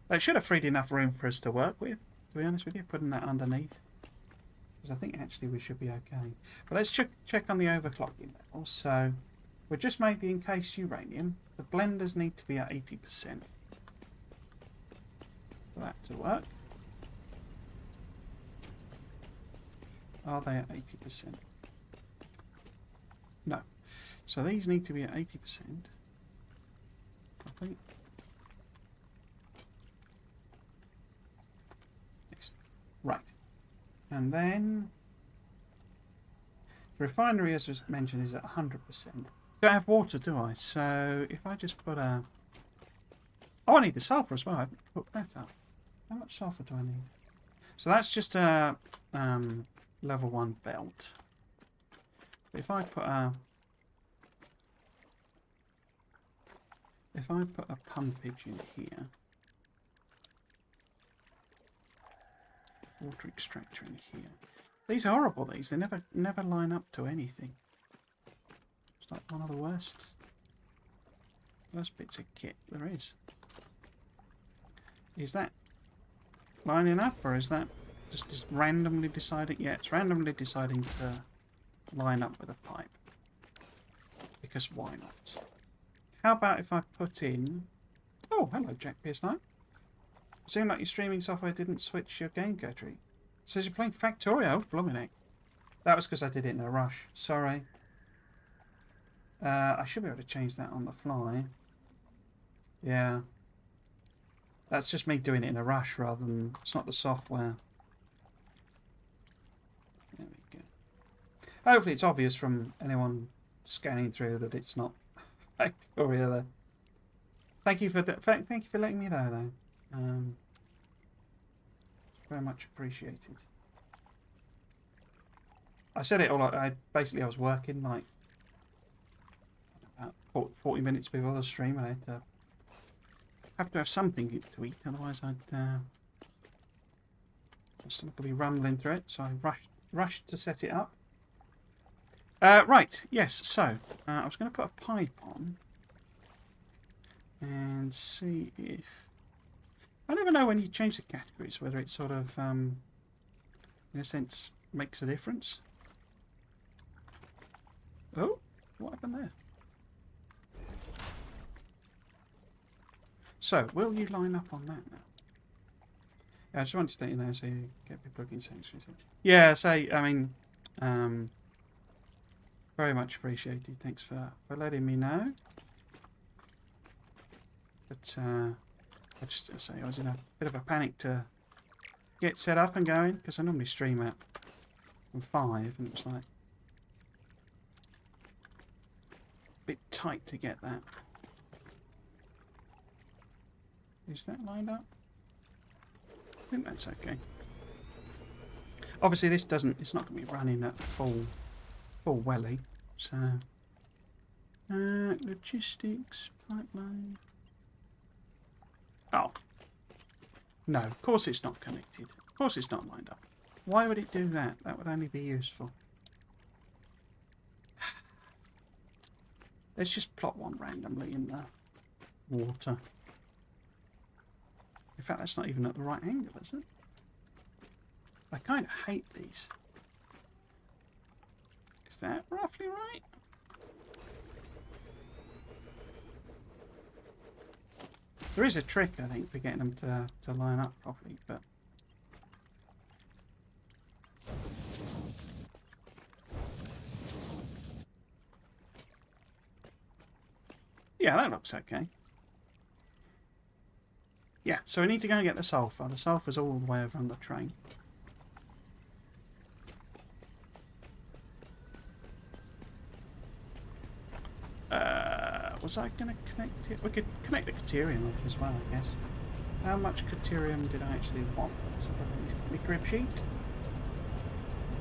Speaker 1: It should have freed enough room for us to work with, to be honest with you, putting that underneath. Because I think actually we should be okay. But let's check on the overclocking level. So we've just made the encased uranium. The blenders need to be at 80% for that to work. Are they at 80%? No. So these need to be at 80%. I think. Yes. Right. And then the refinery, as was mentioned, is at 100%. Don't have water, do I? So if I just put a... Oh, I need the sulfur as well. I haven't put that up. How much sulfur do I need? So that's just a level 1 belt. But if I put a... If I put a pumpage in here, water extractor in here. These are horrible. These they never line up to anything. It's like one of the worst bits of kit there is. Is that lining up, or is that just randomly deciding? Yeah, it's randomly deciding to line up with a pipe. Because why not? How about if I put in... Oh, hello, Jack Pierce Knight. Seemed like your streaming software didn't switch your game tree. It says you're playing Factorio. Blooming heck. That was because I did it in a rush. Sorry. I should be able to change that on the fly. Yeah. That's just me doing it in a rush rather than... It's not the software. There we go. Hopefully it's obvious from anyone scanning through that it's not Factorio there. Thank you for letting me know though. Very much appreciated. I said it all. I was working like about 40 minutes before the stream. I had to have something to eat, otherwise my stomach will be rumbling through it. So I rushed to set it up. Right, yes. So I was going to put a pipe on and see if... I never know when you change the categories, whether it sort of, in a sense, makes a difference. Oh, what happened there? So, will you line up on that now? Yeah, I just wanted to let you know so you get people looking sanctuary. Yeah, I mean, very much appreciated. Thanks for letting me know. But, I just say I was in a bit of a panic to get set up and going because I normally stream at 5 and it was like a bit tight to get that. Is that lined up? I think that's okay. Obviously, this doesn't. It's not going to be running at full welly. So, logistics pipeline. Oh, no. Of course, it's not connected. Of course, it's not lined up. Why would it do that? That would only be useful. Let's just plot one randomly in the water. In fact, that's not even at the right angle, is it? I kind of hate these. Is that roughly right? There is a trick, I think, for getting them to line up properly, but... yeah, that looks okay. Yeah, so we need to go and get the sulfur. The sulfur's all the way over on the train. Was I going to connect it? We could connect the Caterium up as well, I guess. How much Caterium did I actually want? Let's have a look at my crib sheet.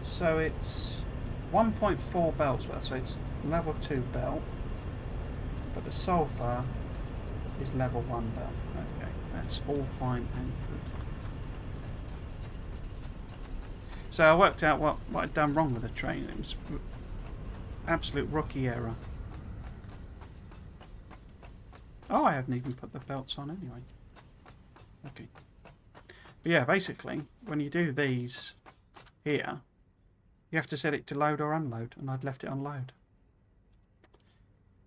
Speaker 1: So it's 1.4 belts worth, so it's level 2 belt. But the sulfur is level 1 belt. Okay, that's all fine and good. So I worked out what I'd done wrong with the train. It was absolute rookie error. Oh, I haven't even put the belts on anyway. Okay. But yeah, basically, when you do these here, you have to set it to load or unload, and I'd left it on load.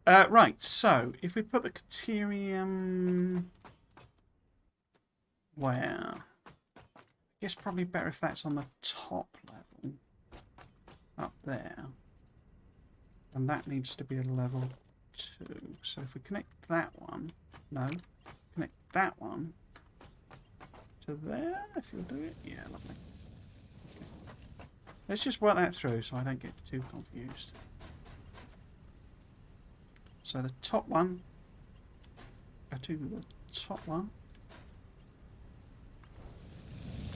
Speaker 1: Right, so if we put the Caterium... where? I guess probably better if that's on the top level. Up there. And that needs to be a level 2. So if we connect that one... no. Connect that one to there, if you'll do it. Yeah, lovely. Okay. Let's just work that through so I don't get too confused. So the top one, to the top one,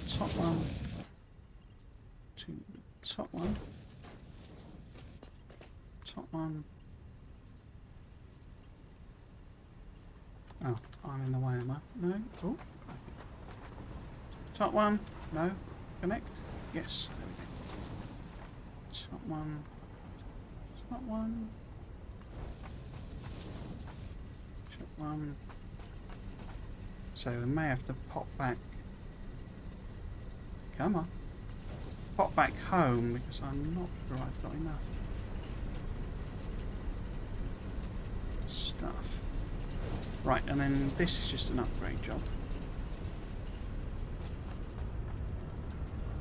Speaker 1: top one, to the top one, top one. Oh, I'm in the way, am I? No? Oh. Top one, no. Connect? Yes, there we go. Top one, top one. So we may have to pop back. Come on. Pop back home because I'm not sure I've got enough stuff. Right, and then this is just an upgrade job.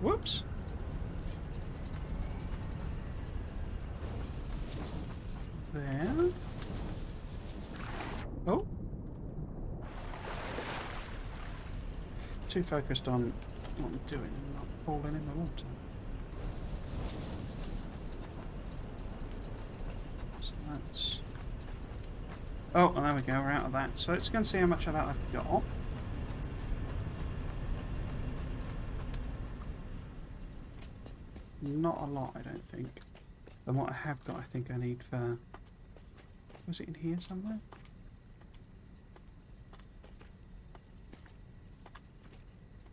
Speaker 1: Whoops. There. Oh. Too focused on what I'm doing and not falling in the water. So that's... oh, and there we go, we're out of that. So let's go and see how much of that I've got. Not a lot, I don't think. And what I have got, I think I need for... was it in here somewhere?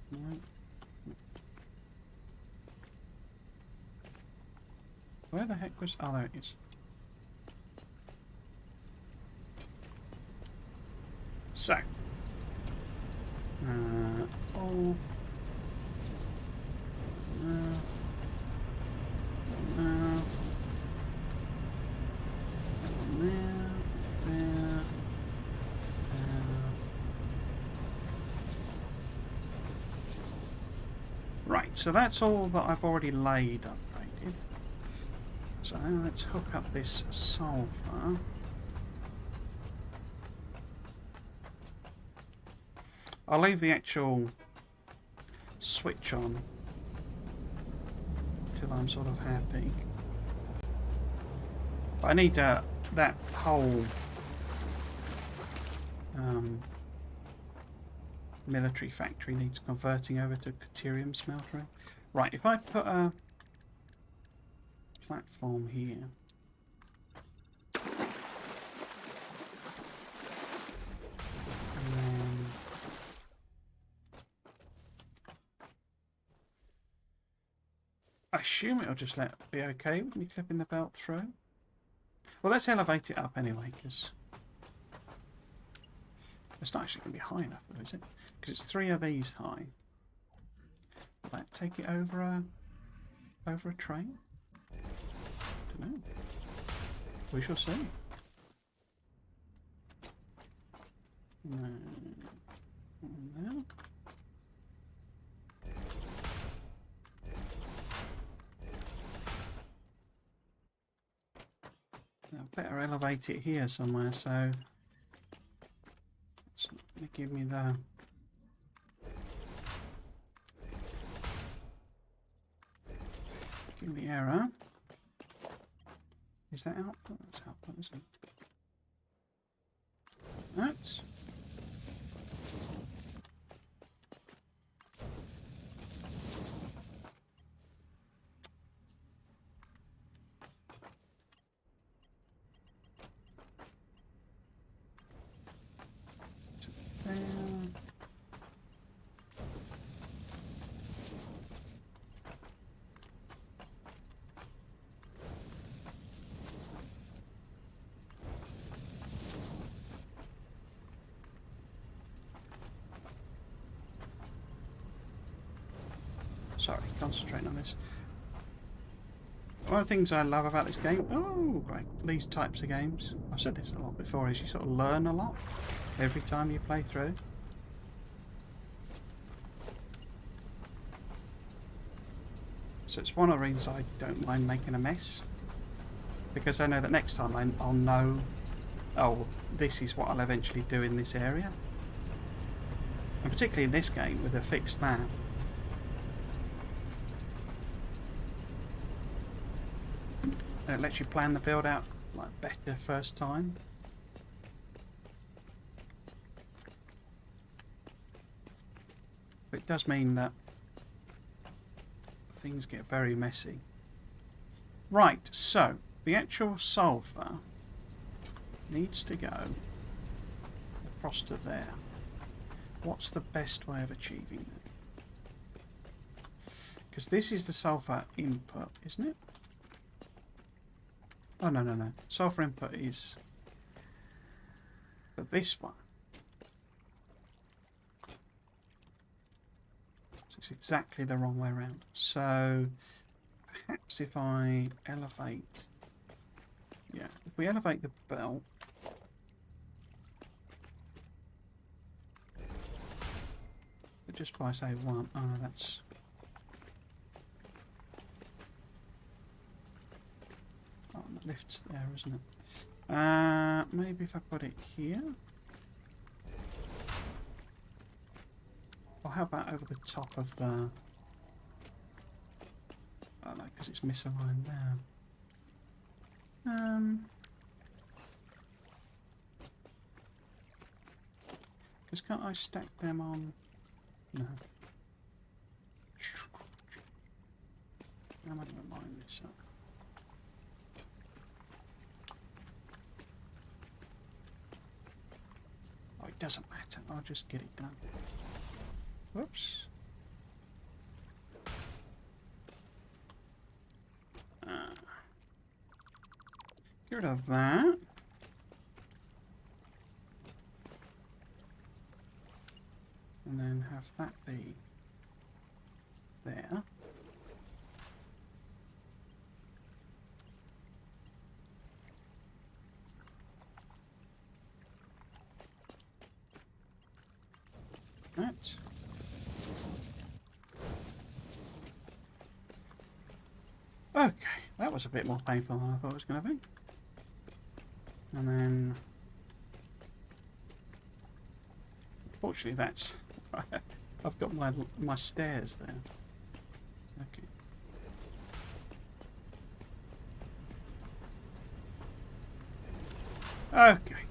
Speaker 1: No. Where the heck was... oh, there it is. So. Oh. No. No. There. There. Right, so that's all that I've already laid upgraded. So let's hook up this sulfur. I'll leave the actual switch on till I'm sort of happy. But I need that whole military factory needs converting over to deuterium smelter. Right, if I put a platform here. And then I assume it'll just be okay with me clipping the belt through. Well, let's elevate it up anyway, because it's not actually going to be high enough, though, is it? Because it's 3 of these high. Will that take it over a train? Don't know. We shall see. There. I'll better elevate it here somewhere, so it's not going to give me the error. Is that output? That's output, isn't it? That's there. Sorry, concentrating on this. One of the things I love about this game, oh great, these types of games, I've said this a lot before, is you sort of learn a lot every time you play through. So it's one of the reasons I don't mind making a mess, because I know that next time I'll know, oh, this is what I'll eventually do in this area. And particularly in this game with a fixed map. And it lets you plan the build out like better first time. But it does mean that things get very messy. Right, so the actual sulfur needs to go across to there. What's the best way of achieving that? Because this is the sulfur input, isn't it? Oh, no. Sulfur input is for this one. So it's exactly the wrong way around. So perhaps if I elevate... Yeah, if we elevate the belt... But just by, say, 1... Oh, no, that's... Oh, the lift's there, isn't it? Maybe if I put it here. Or how about over the top of the... Oh no, because it's misaligned there. Because can't I stack them on... No. How am I going to line this up? Oh, it doesn't matter. I'll just get it done. Whoops. Get rid of that. And then have that be there. That. Okay, that was a bit more painful than I thought it was going to be. And then... Fortunately that's... I've got my stairs there. Okay. Okay.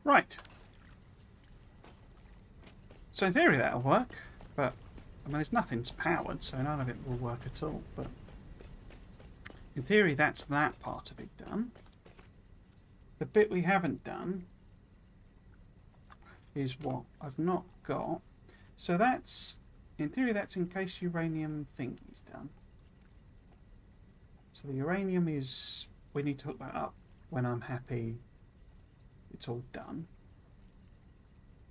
Speaker 1: Right. So in theory that'll work, but I mean there's nothing's powered, so none of it will work at all. But in theory that's that part of it done. The bit we haven't done is what I've not got. So that's, in theory, that's in case uranium thingy's done. So the uranium is, we need to hook that up when I'm happy it's all done.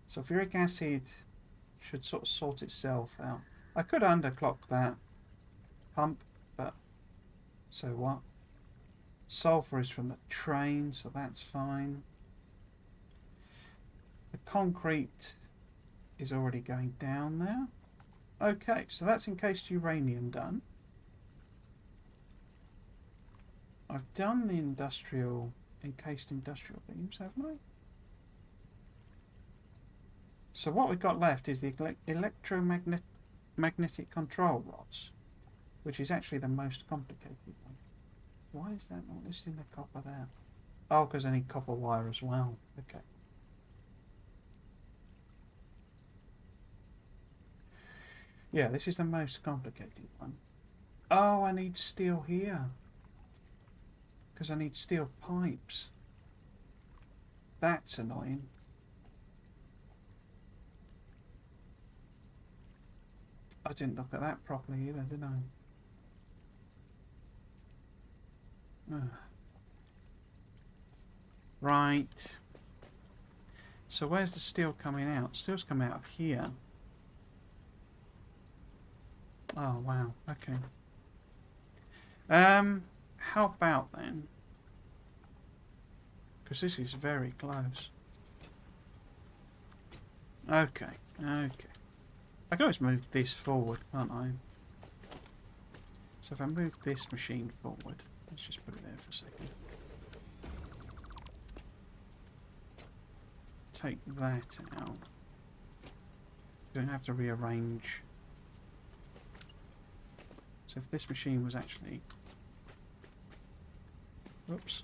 Speaker 1: Sulfuric acid should sort of sort itself out. I could underclock that pump, but so what? Sulfur is from the train, so that's fine. The concrete is already going down there. Okay, so that's encased uranium done. I've done the industrial, encased industrial beams, haven't I? So what we've got left is the electromagnetic control rods, which is actually the most complicated one. Why is that not listing the copper there? Oh, because I need copper wire as well. Okay. Yeah, this is the most complicated one. Oh, I need steel here. Because I need steel pipes. That's annoying. I didn't look at that properly either, did I? Right. So where's the steel coming out? Steel's coming out of here. Oh, wow. Okay. How about then? Because this is very close. Okay. Okay. I can always move this forward, can't I? So if I move this machine forward, let's just put it there for a second. Take that out. Don't have to rearrange. So if this machine was actually... Whoops.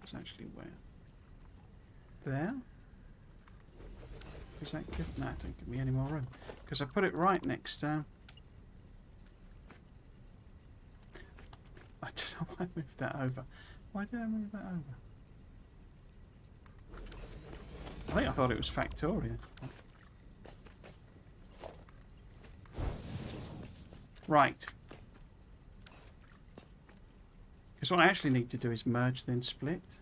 Speaker 1: It's actually where? There? Is that good? No, don't give me any more room. Because I put it right next to... I don't know why I moved that over. Why did I move that over? I think I thought it was Factoria. Right. Because what I actually need to do is merge then split.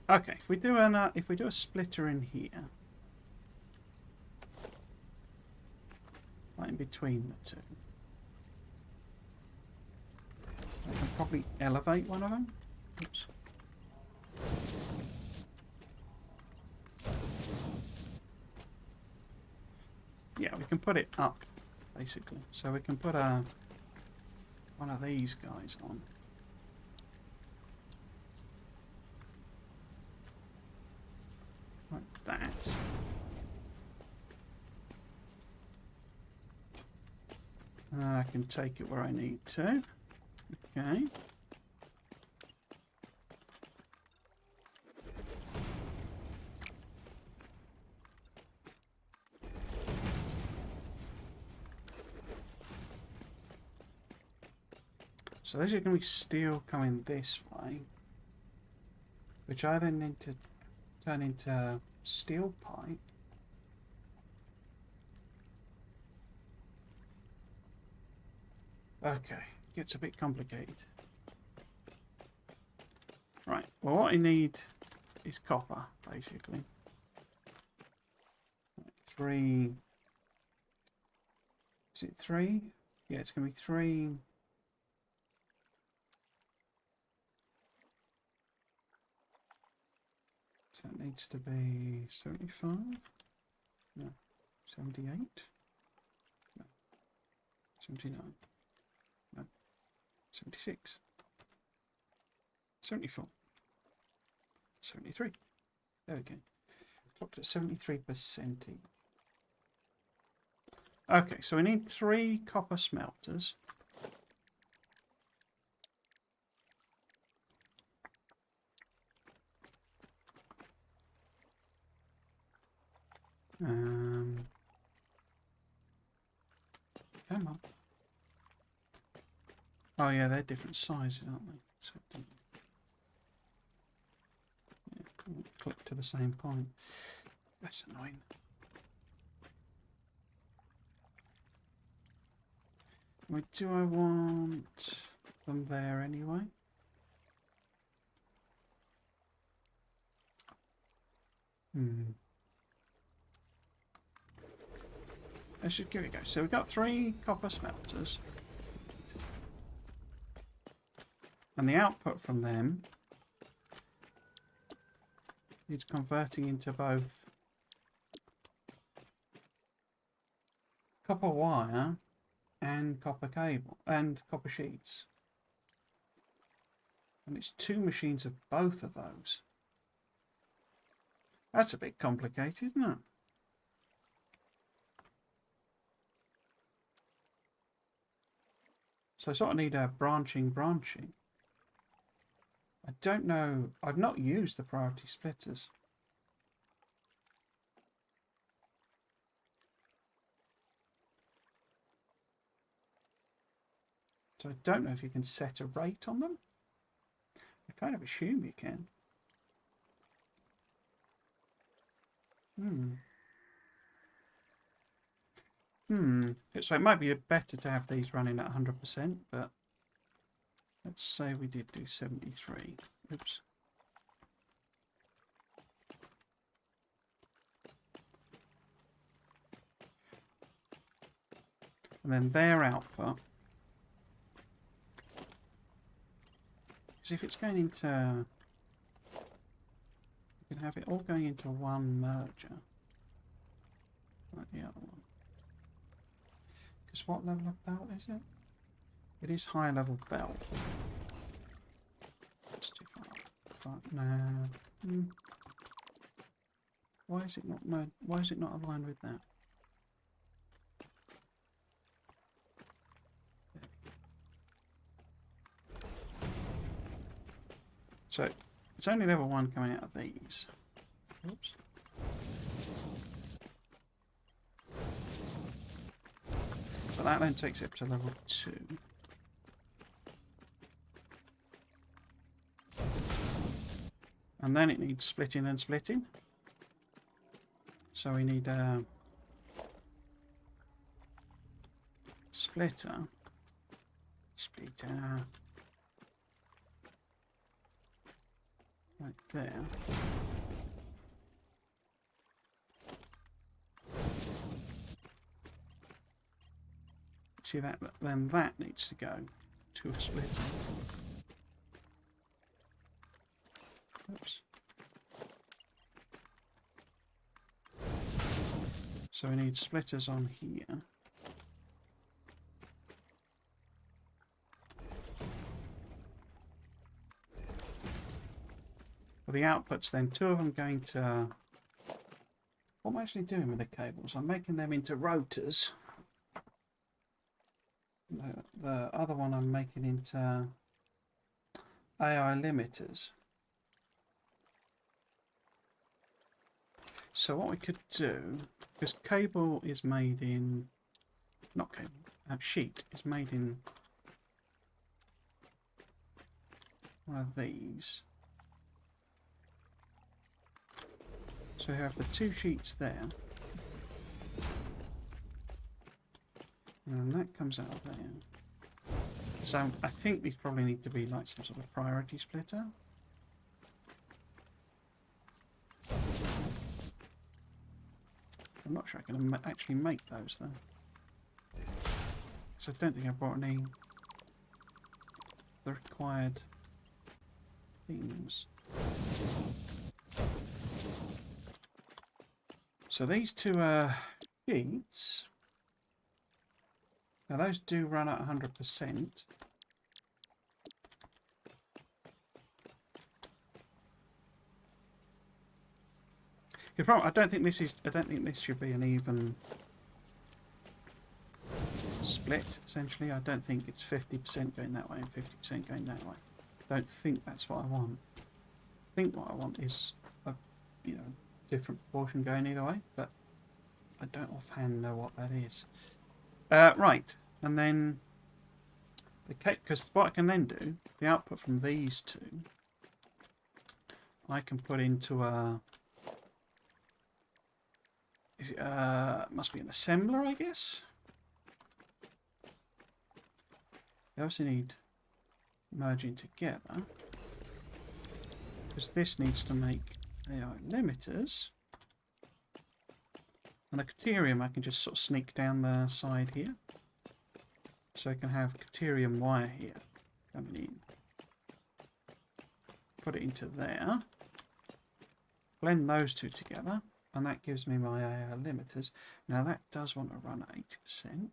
Speaker 1: Okay, if we do a splitter in here, right in between the two, I can probably elevate one of them. Oops. Yeah, we can put it up, basically. So we can put one of these guys on. Like that. I can take it where I need to. Okay. So this is going to be steel coming this way, which I then need to turn into steel pipe. Okay, gets a bit complicated. Right, well what I need is copper, basically. 3... Is it 3? Yeah, it's going to be 3... So that needs to be 75? No. 78? No. 79? No. 76? 74? 73. There we go. Clocked at 73%. Okay, so we need 3 copper smelters. Come on. Oh yeah, they're different sizes, aren't they? So yeah, click to the same point. That's annoying. Wait, do I want them there anyway? Here we go. So we've got 3 copper smelters. And the output from them is converting into both copper wire and copper cable and copper sheets. And it's 2 machines of both of those. That's a bit complicated, isn't it? So I sort of need a branching. I don't know. I've not used the priority splitters. So I don't know if you can set a rate on them. I kind of assume you can. So it might be better to have these running at 100%, but let's say we did do 73. Oops. And then their output. Because if it's going into... you can have it all going into one merger. Like the other one. Because what level of belt is it? It is high level belt. That's too far. But no. Why is it not aligned with that? So it's only level 1 coming out of these. Oops. But that then takes it up to level 2. And then it needs splitting and splitting. So we need a splitter. Right there. See that? Then that needs to go to a splitter. Oops. So we need splitters on here. For the outputs then, 2 of them going to... what am I actually doing with the cables? I'm making them into rotors. The other one I'm making into AI limiters. So what we could do, because cable is made in, not cable, sheet is made in one of these. So we have the 2 sheets there. And that comes out of there. So I think these probably need to be like some sort of priority splitter. I'm not sure I can actually make those though. So I don't think I brought any the required things. So these 2 sheets. Now those do run at 100%. The problem, I don't think this is. I don't think this should be an even split. Essentially, I don't think it's 50% going that way and 50% going that way. I don't think that's what I want. I think what I want is a, different proportion going either way, but I don't offhand know what that is. Right, and then the cake, because what I can then do, the output from these two, I can put into a. Is it? Must be an assembler, I guess. You obviously need merging together, because this needs to make AI limiters, and the Caterium I can just sort of sneak down the side here, so I can have Caterium wire here coming in. Put it into there, blend those two together, and that gives me my AI limiters. Now that does want to run at 80%.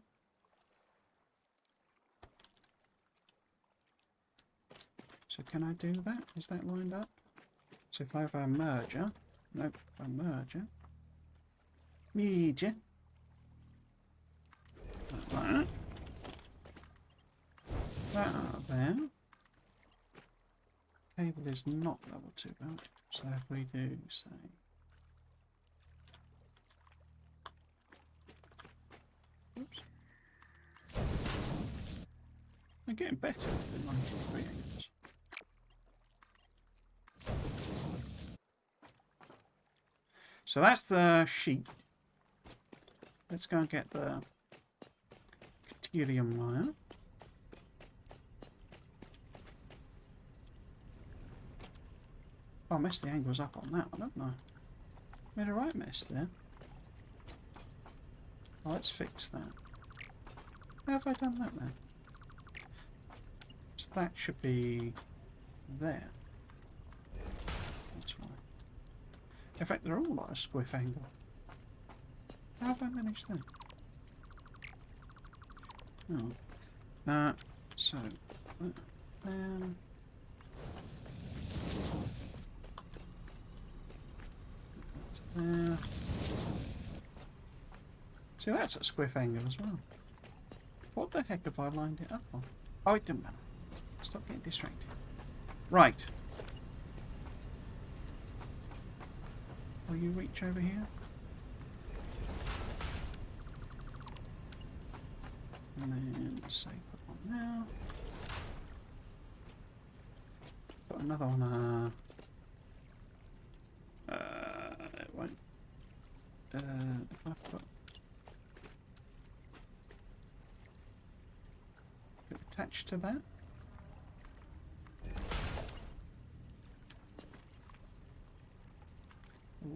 Speaker 1: So can I do that? Is that lined up? So if I have a merger, nope, a merger, like that, that out there. Cable is not level 2 out, so if we do say, oops, I'm getting better with the 93 angles. So that's the sheet. Let's go and get the Caterium wire. Oh, I messed the angles up on that one, haven't I? Made a right mess there. Oh, let's fix that. How have I done that then? So that should be there. That's why. In fact, they're all like a squiff angle. How have I managed that? Oh. So, there. There. See, that's a squiff angle as well. What the heck have I lined it up on? Oh, it didn't matter. Stop getting distracted. Right. Will you reach over here? And then say put one now. Put another one. It won't. If I put it attached to that.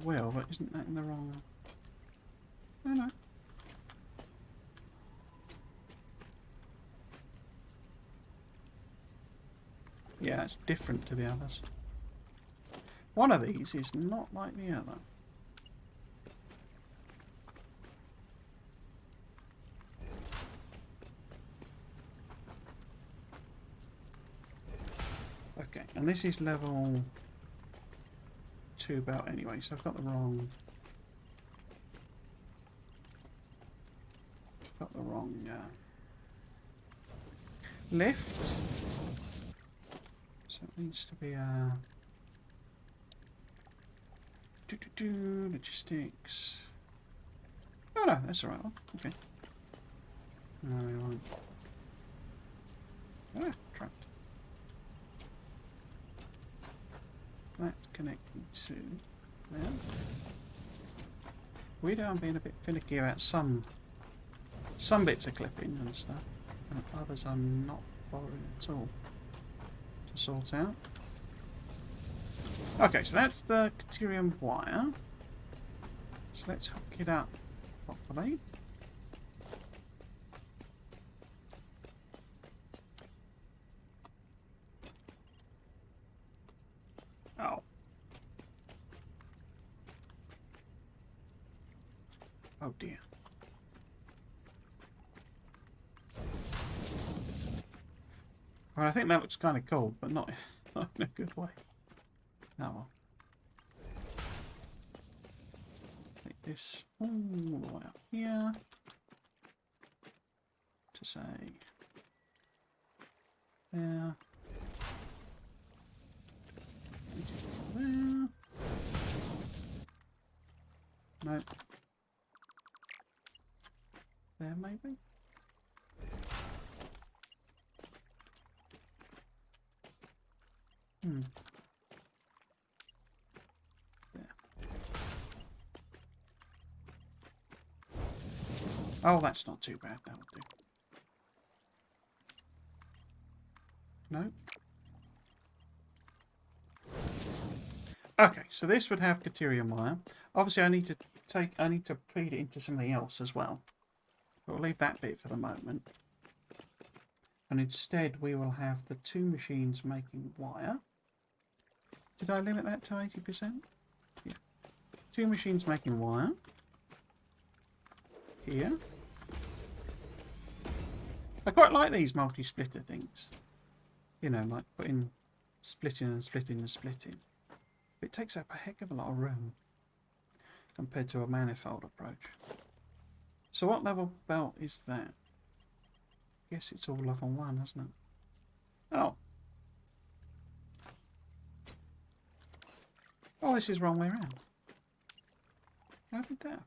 Speaker 1: Well, but isn't that in the wrong? Oh no. Yeah, it's different to the others. One of these is not like the other. Okay, and this is level 2 belt anyway, so I've got the wrong... lift. So it needs to be a... logistics. Oh no, that's the right one. Okay. No, we won't. Ah, trapped. That's connecting to there. We know I'm being a bit finicky about some bits of clipping and stuff, and others I'm not bothering at all to sort out. Okay, so that's the Caterium wire. So let's hook it up properly. Oh. Oh dear. Well, I think that looks kind of cool, but not in a good way. Oh well. this all the way up here to say there. There. No. There maybe? Hmm. There. Oh, that's not too bad. That'll do. No. Okay, so this would have Caterium wire. Obviously, I need to feed it into something else as well. But we'll leave that bit for the moment. And instead, we will have the two machines making wire. Did I limit that to 80%? Yeah. Two machines making wire. Here. I quite like these multi-splitter things. You know, like putting splitting and splitting and splitting. But it takes up a heck of a lot of room compared to a manifold approach. So what level belt is that? Guess it's all level 1, isn't it? Oh. Oh, this is the wrong way around. How did that happen?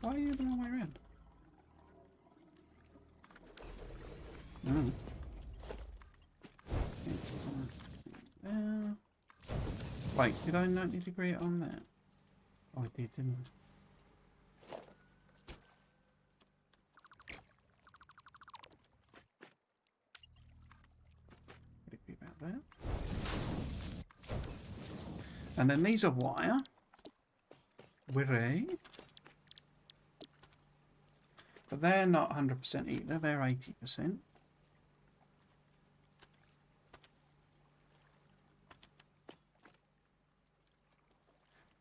Speaker 1: Why are you the wrong way around? Mm. Wait, did I 90 degree it on that? Oh, I did, didn't I? Would it be about there? And then these are wire. Wirray. But they're not 100% either, they're 80%.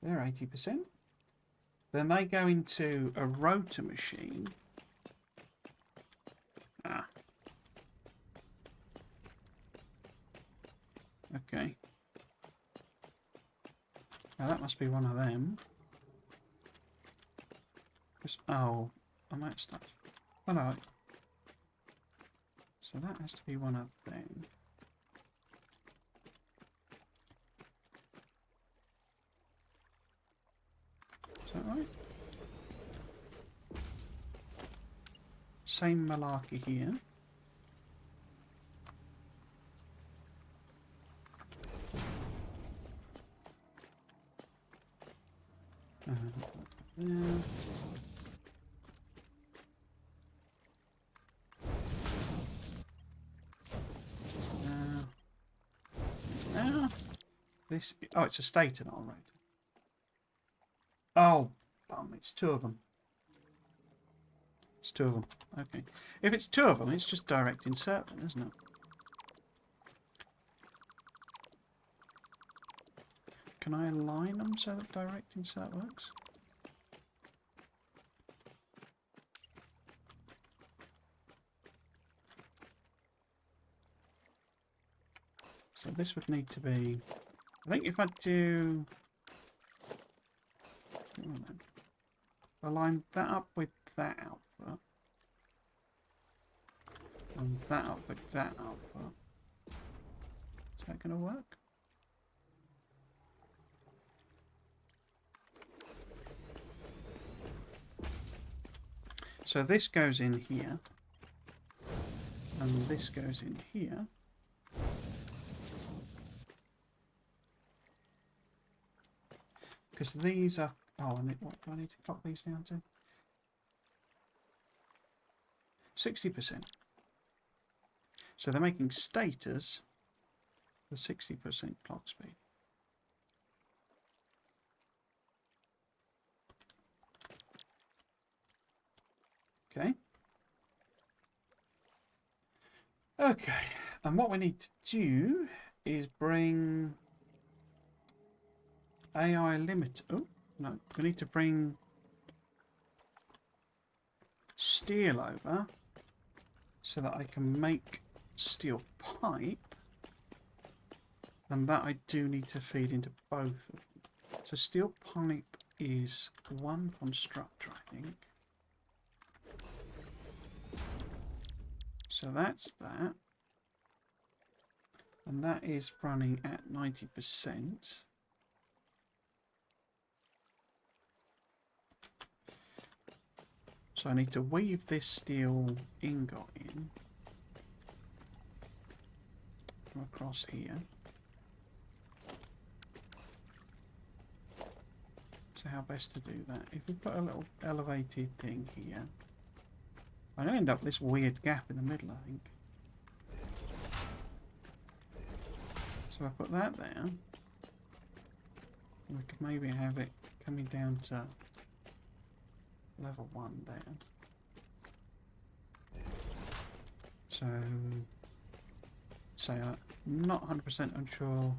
Speaker 1: They're 80%. Then they go into a rotor machine. Ah. Okay. Now that must be one of them. Oh, on that stuff. Oh no. So that has to be one of them. Is that right? Same malarkey here. There. This. Oh, it's a stator, not a rotor. Oh, bum! It's two of them. It's two of them. Okay. If it's two of them, it's just direct insert, then, isn't it? Can I align them so that direct insert works? So this would need to be... I think if I do... Align that up with that output. And that up with that output. Is that going to work? So this goes in here. And this goes in here. Because these are... Oh, and what do I need to clock these down to? 60%. So they're making stators for 60% clock speed. Okay. Okay. And what we need to do is bring AI limit. Oh, no. We need to bring steel over so that I can make steel pipe And that I do need to feed into both of them. So steel pipe is one constructor, I think. So that's that. And that is running at 90%. So I need to weave this steel ingot in from across here. So how best to do that? If we put a little elevated thing here, I'm going to end up with this weird gap in the middle, I think. So I put that there. We could maybe have it coming down to level 1 there. So I'm not 100% unsure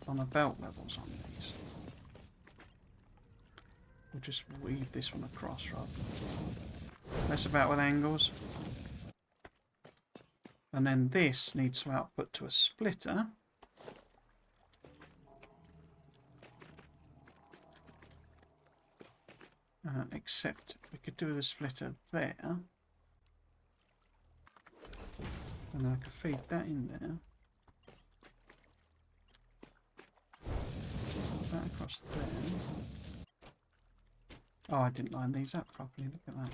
Speaker 1: on the belt levels on these. We'll just weave this one across rather than mess about with angles. And then this needs to output to a splitter. Except we could do the splitter there. And then I could feed that in there. That across there. Oh, I didn't line these up properly. Look at that.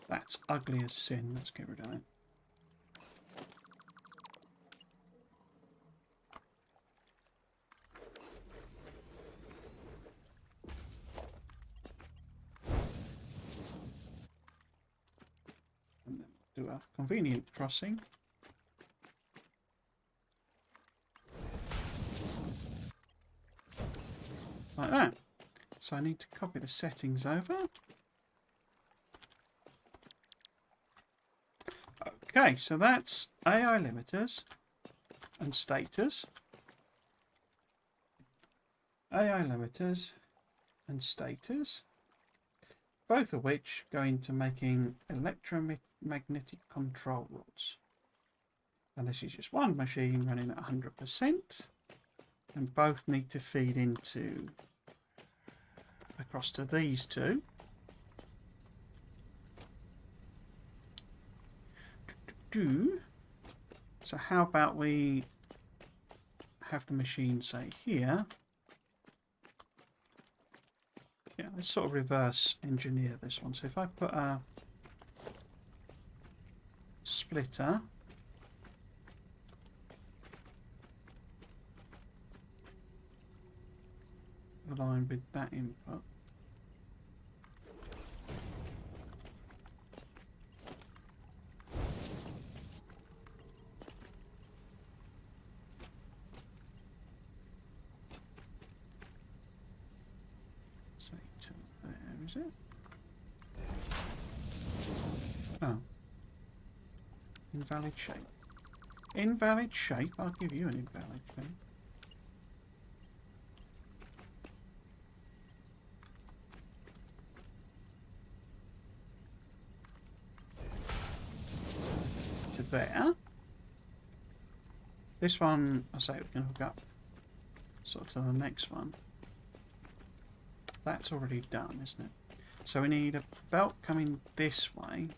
Speaker 1: That's ugly as sin. Let's get rid of it. And then do a convenient crossing. Like that. So I need to copy the settings over. Okay, so that's AI limiters and stators. AI limiters and stators, both of which go into making electromagnetic control rods. And this is just one machine running at 100%, and both need to feed into across to these two. So how about we have the machine say here. Yeah, let's sort of reverse engineer this one. So if I put a splitter aligned with that input. Say to there, is it? Oh. Invalid shape. Invalid shape? I'll give you an invalid shape. To there. This one, I say we can hook up sort of to the next one. That's already done, isn't it? So we need a belt coming this way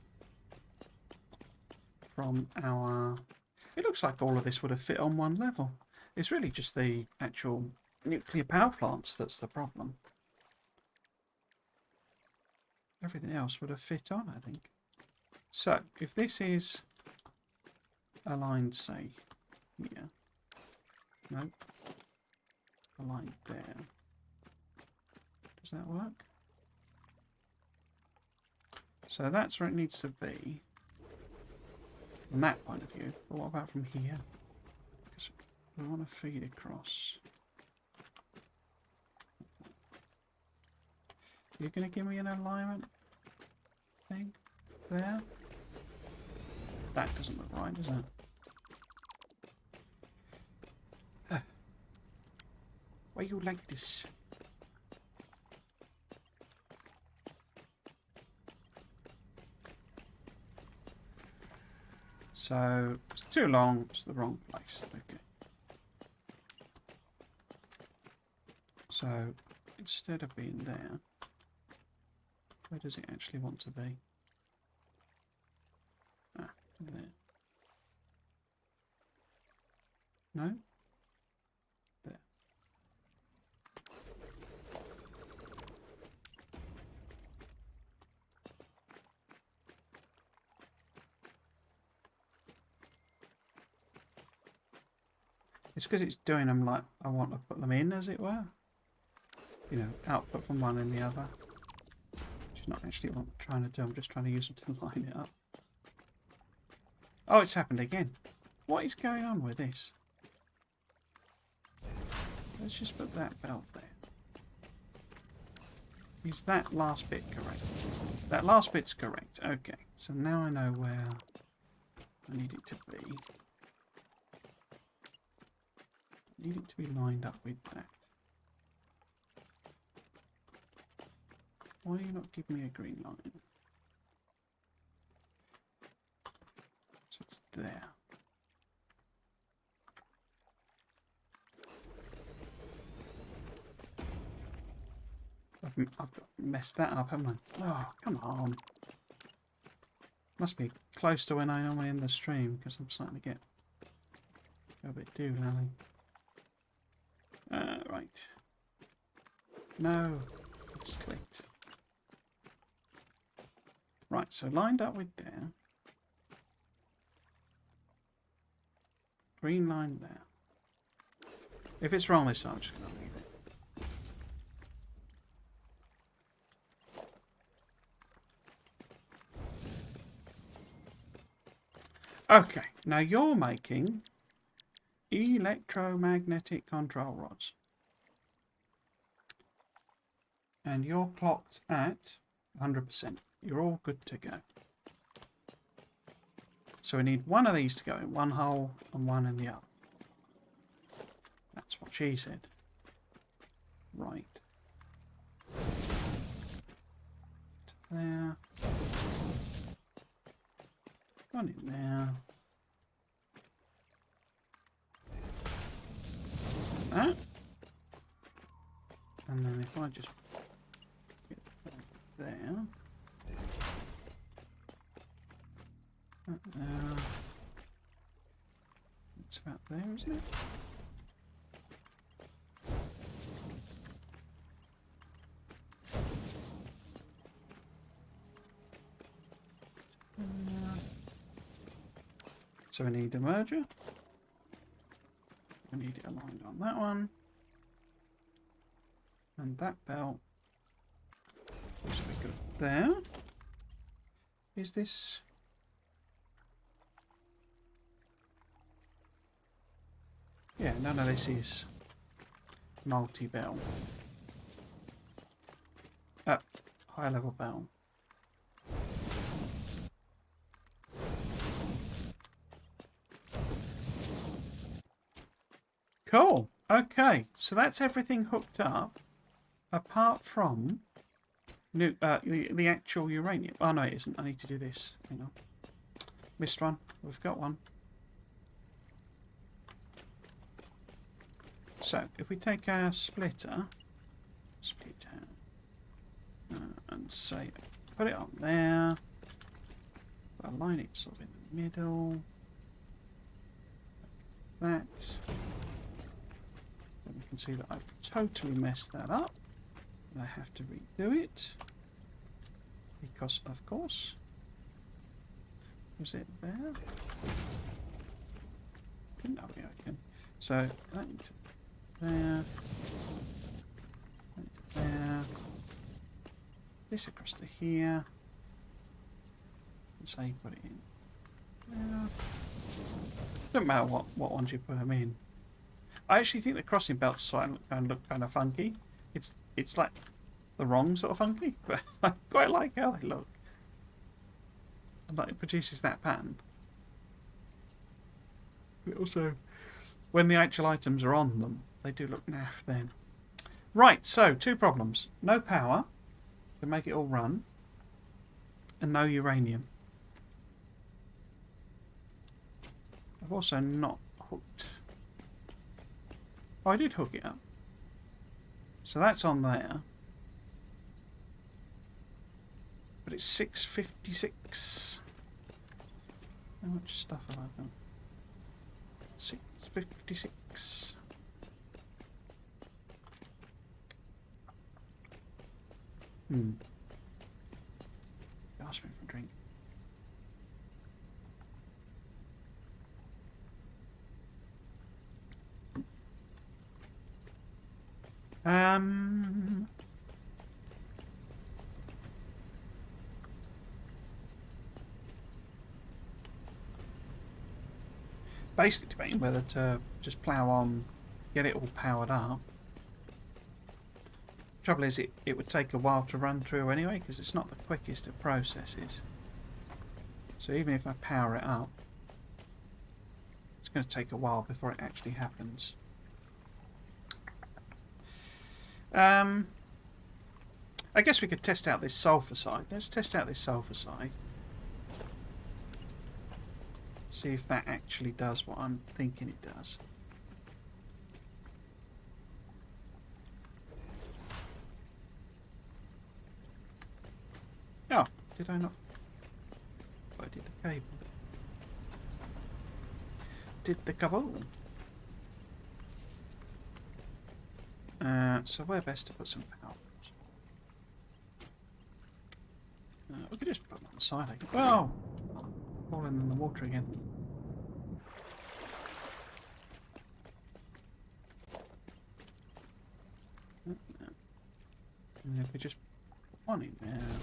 Speaker 1: from our... It looks like all of this would have fit on one level. It's really just the actual nuclear power plants that's the problem. Everything else would have fit on, I think. So, if this is aligned, say, here. Nope. Aligned there. Does that work? So that's where it needs to be from that point of view. But what about from here? Because we want to feed across. You're going to give me an alignment thing there? That doesn't look right, does it? Why you like this? So it's too long. It's the wrong place. Okay. So instead of being there, where does it actually want to be? Ah, there. No? There. It's because it's doing them like I want to put them in, as it were. You know, output from one and the other. Which is not actually what I'm trying to do. I'm just trying to use them to line it up. Oh, it's happened again. What is going on with this? Let's just put that belt there. Is that last bit correct? That last bit's correct. Okay, so now I know where I need it to be. I need it to be lined up with that. Why are you not giving me a green line? So it's there. I've messed that up, haven't I? Oh, come on. Must be close to when I normally end the stream, because I'm starting to get a bit doolally. Right. No, it's clicked. Right, so lined up with there. Green line there. If it's wrong this time, I'm just going to leave it. Okay, now you're making electromagnetic control rods. And you're clocked at 100%. You're all good to go. So we need one of these to go in one hole and one in the other. That's what she said. Right. There. One in there. That. And then if I just get that there. That there. It's about there, isn't it? So we need a merger. We need it aligned on that one. And that belt should be good there. Is this... Yeah, none of this is multi-bell. High level bell. Cool. Okay, so that's everything hooked up, apart from the actual uranium. Oh no, it isn't. I need to do this. Hang on. Missed one. We've got one. So if we take our splitter, and say, put it on there, align it sort of in the middle. Like that. Then we can see that I've totally messed that up. And I have to redo it. Because, of course. Was it there? No, yeah, I can. So, that into there. That into there. This across to here. And say put it in there. Doesn't matter what ones you put them in. I actually think the crossing belts kind of look kind of funky. It's like the wrong sort of funky, but I quite like how they look. And like it produces that pattern. But also, when the actual items are on them, they do look naff then. Right, so 2 problems. No power to make it all run, and no uranium. I've also not hooked. Oh, I did hook it up. So that's on there. But it's 656. How much stuff have I got? 656. Ask me for a drink. Basically debating whether to just plough on, get it all powered up. Trouble is, it would take a while to run through anyway, because it's not the quickest of processes. So even if I power it up, it's going to take a while before it actually happens. I guess we could test out this sulfur side. Let's test out this sulfur side. See if that actually does what I'm thinking it does. Oh, did I not? I did the cable. Did the cable. So where best to put some power? We could just put them on the side. Oh! Falling in the water again. And if we just put one in there.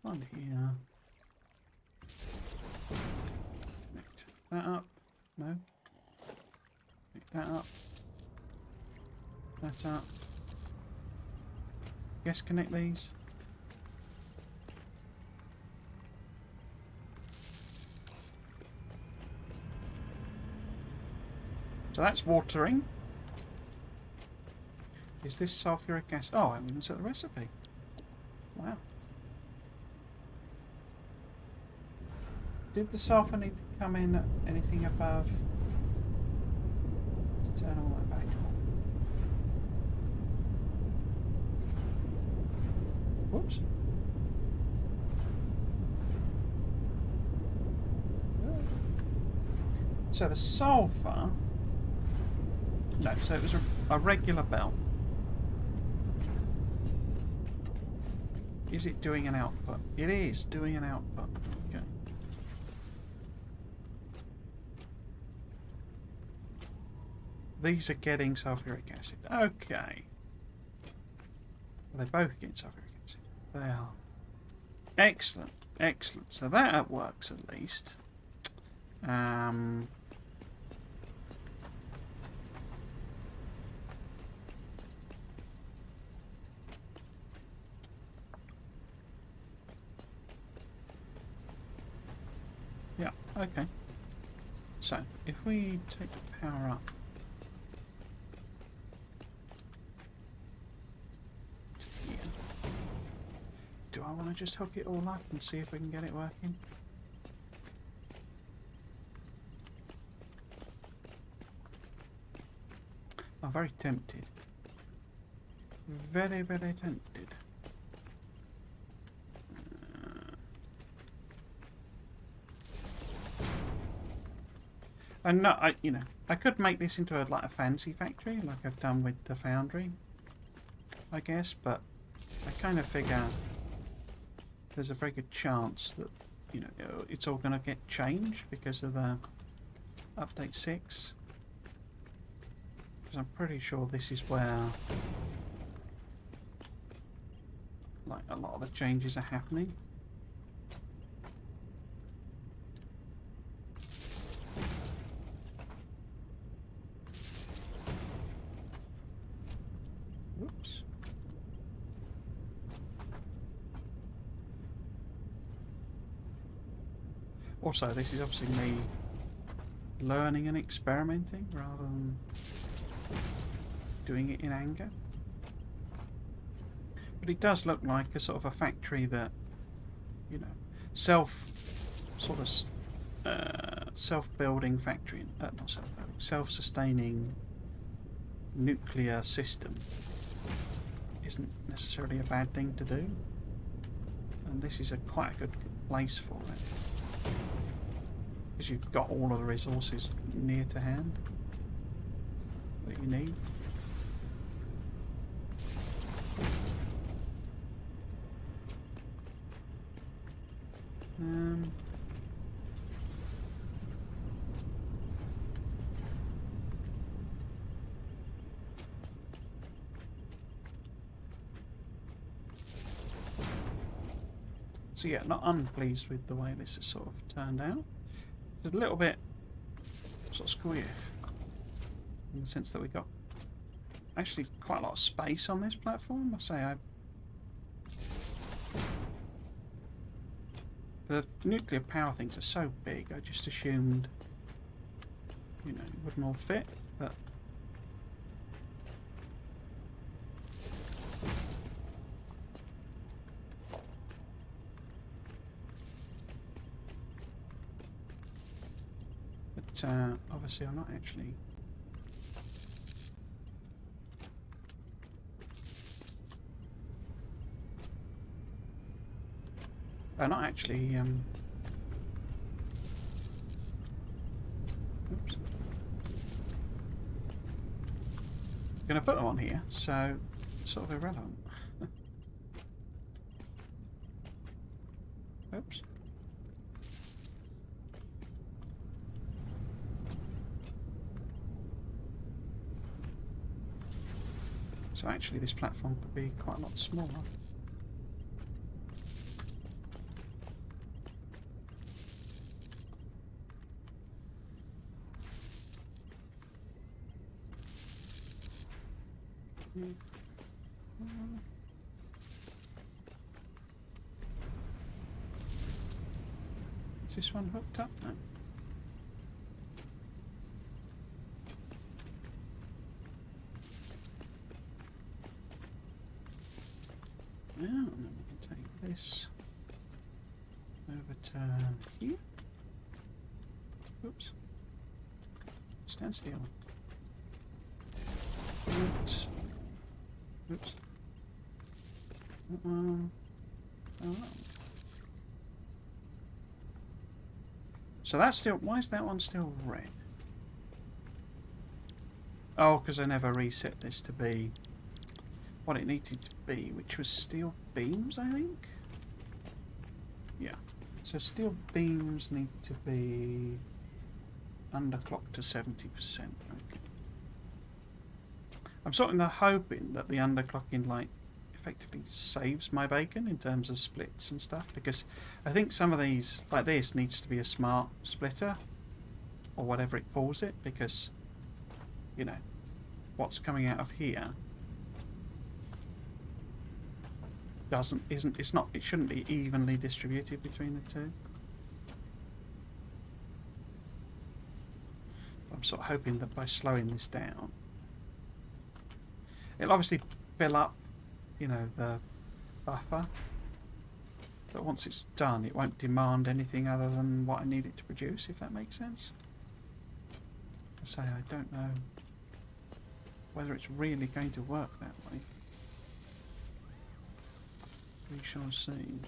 Speaker 1: One here. Connect that up. No. Connect that up. That up. Yes, connect these. So that's watering. Is this sulfuric acid? Oh, I haven't even set the recipe. Wow. Did the sulfur need to come in anything above? Let's turn all that back on. Whoops. So the sulfur... No, so it was a regular bell. Is it doing an output? It is doing an output. Okay. These are getting sulfuric acid. Okay. Well, they're both getting sulfuric acid. They are. Excellent. Excellent. So that works at least. Yeah, okay. So, if we take the power up to here, do I want to just hook it all up and see if we can get it working? I'm very tempted. Very, very tempted. And no, I could make this into like a fancy factory, like I've done with the foundry, I guess. But I kind of figure there's a very good chance that it's all going to get changed because of the update 6. Because I'm pretty sure this is where like a lot of the changes are happening. Oops. Also, this is obviously me learning and experimenting rather than doing it in anger. But it does look like a sort of a factory that, self-building factory, not self-building, self-sustaining nuclear system isn't necessarily a bad thing to do, and this is quite a good place for it because you've got all of the resources near to hand that you need. So yeah, not unpleased with the way this has sort of turned out. It's a little bit sort of squiff in the sense that we got actually quite a lot of space on this platform. The nuclear power things are so big, I just assumed, you know, it wouldn't all fit, but obviously I'm not actually oops. Going to put them on here, so it's sort of irrelevant. Oops. So actually this platform could be quite a lot smaller. Is this one hooked up? No. Now, and then we can take this over to here. Oops. Stand still. Oops. Oops. Oh. So that's still... Why is that one still red? Oh, because I never reset this to be what it needed to be, which was steel beams, I think? Yeah. So steel beams need to be underclocked to 70%. Okay. I'm sort of hoping that the underclocking, like, effectively saves my bacon in terms of splits and stuff, because I think some of these, like this, needs to be a smart splitter or whatever it calls it, because, you know, what's coming out of here it shouldn't be evenly distributed between the two. But I'm sort of hoping that by slowing this down, it'll obviously fill up, you know, the buffer, but once it's done it won't demand anything other than what I need it to produce, if that makes sense. I say I don't know whether it's really going to work that way. We shall see.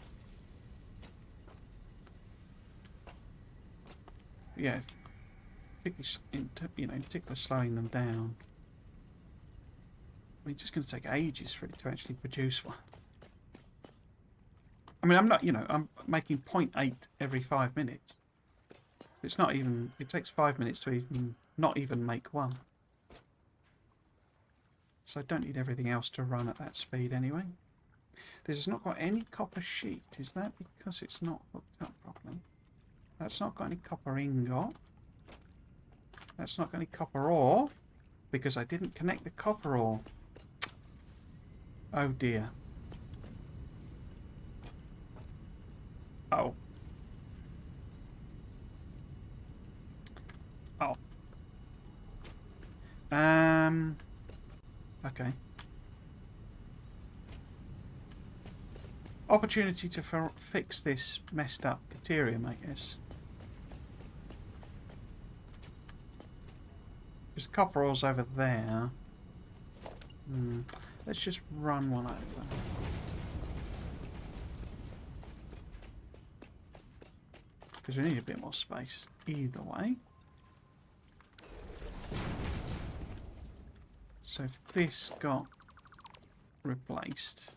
Speaker 1: Yeah, in particular slowing them down. I mean, it's just going to take ages for it to actually produce one. I mean, I'm not, you know, I'm making 0.8 every 5 minutes. It's not even, it takes 5 minutes to even, not even make one. So I don't need everything else to run at that speed anyway. This has not got any copper sheet. Is that because it's not hooked up properly? That's not got any copper ingot. That's not got any copper ore, because I didn't connect the copper ore. Oh dear. Oh. Oh. Okay. opportunity to fix this messed up deuterium, I guess. Because copper ore's over there. Let's just run one over. Because we need a bit more space either way. So if this got replaced.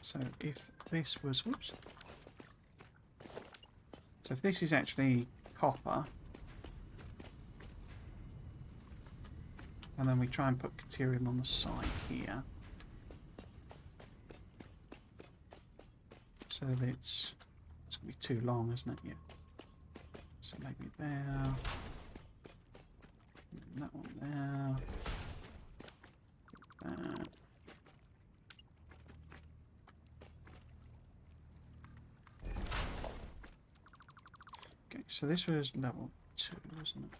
Speaker 1: So if this was, whoops. So if this is actually copper, and then we try and put deuterium on the side here, so that it's going to be too long, isn't it? Yeah. So maybe there, and that one there, that. Okay, so this was level 2, wasn't it?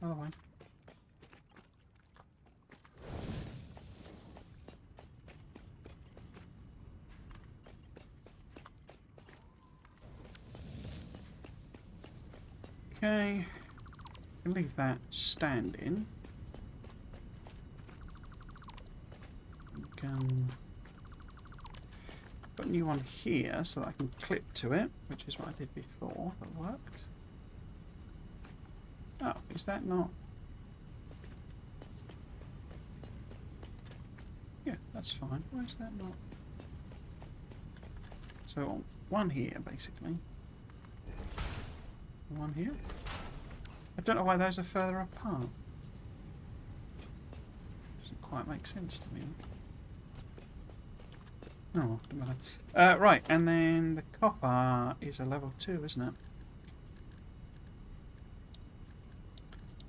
Speaker 1: Other way. Okay, we'll leave that standing. We can put a new one here so that I can clip to it, which is what I did before. That worked. Oh, is that not? Yeah, that's fine. Why is that not? So one here, basically. One here. I don't know why those are further apart. Doesn't quite make sense to me. No, doesn't matter. Right, and then the copper is a level 2, isn't it?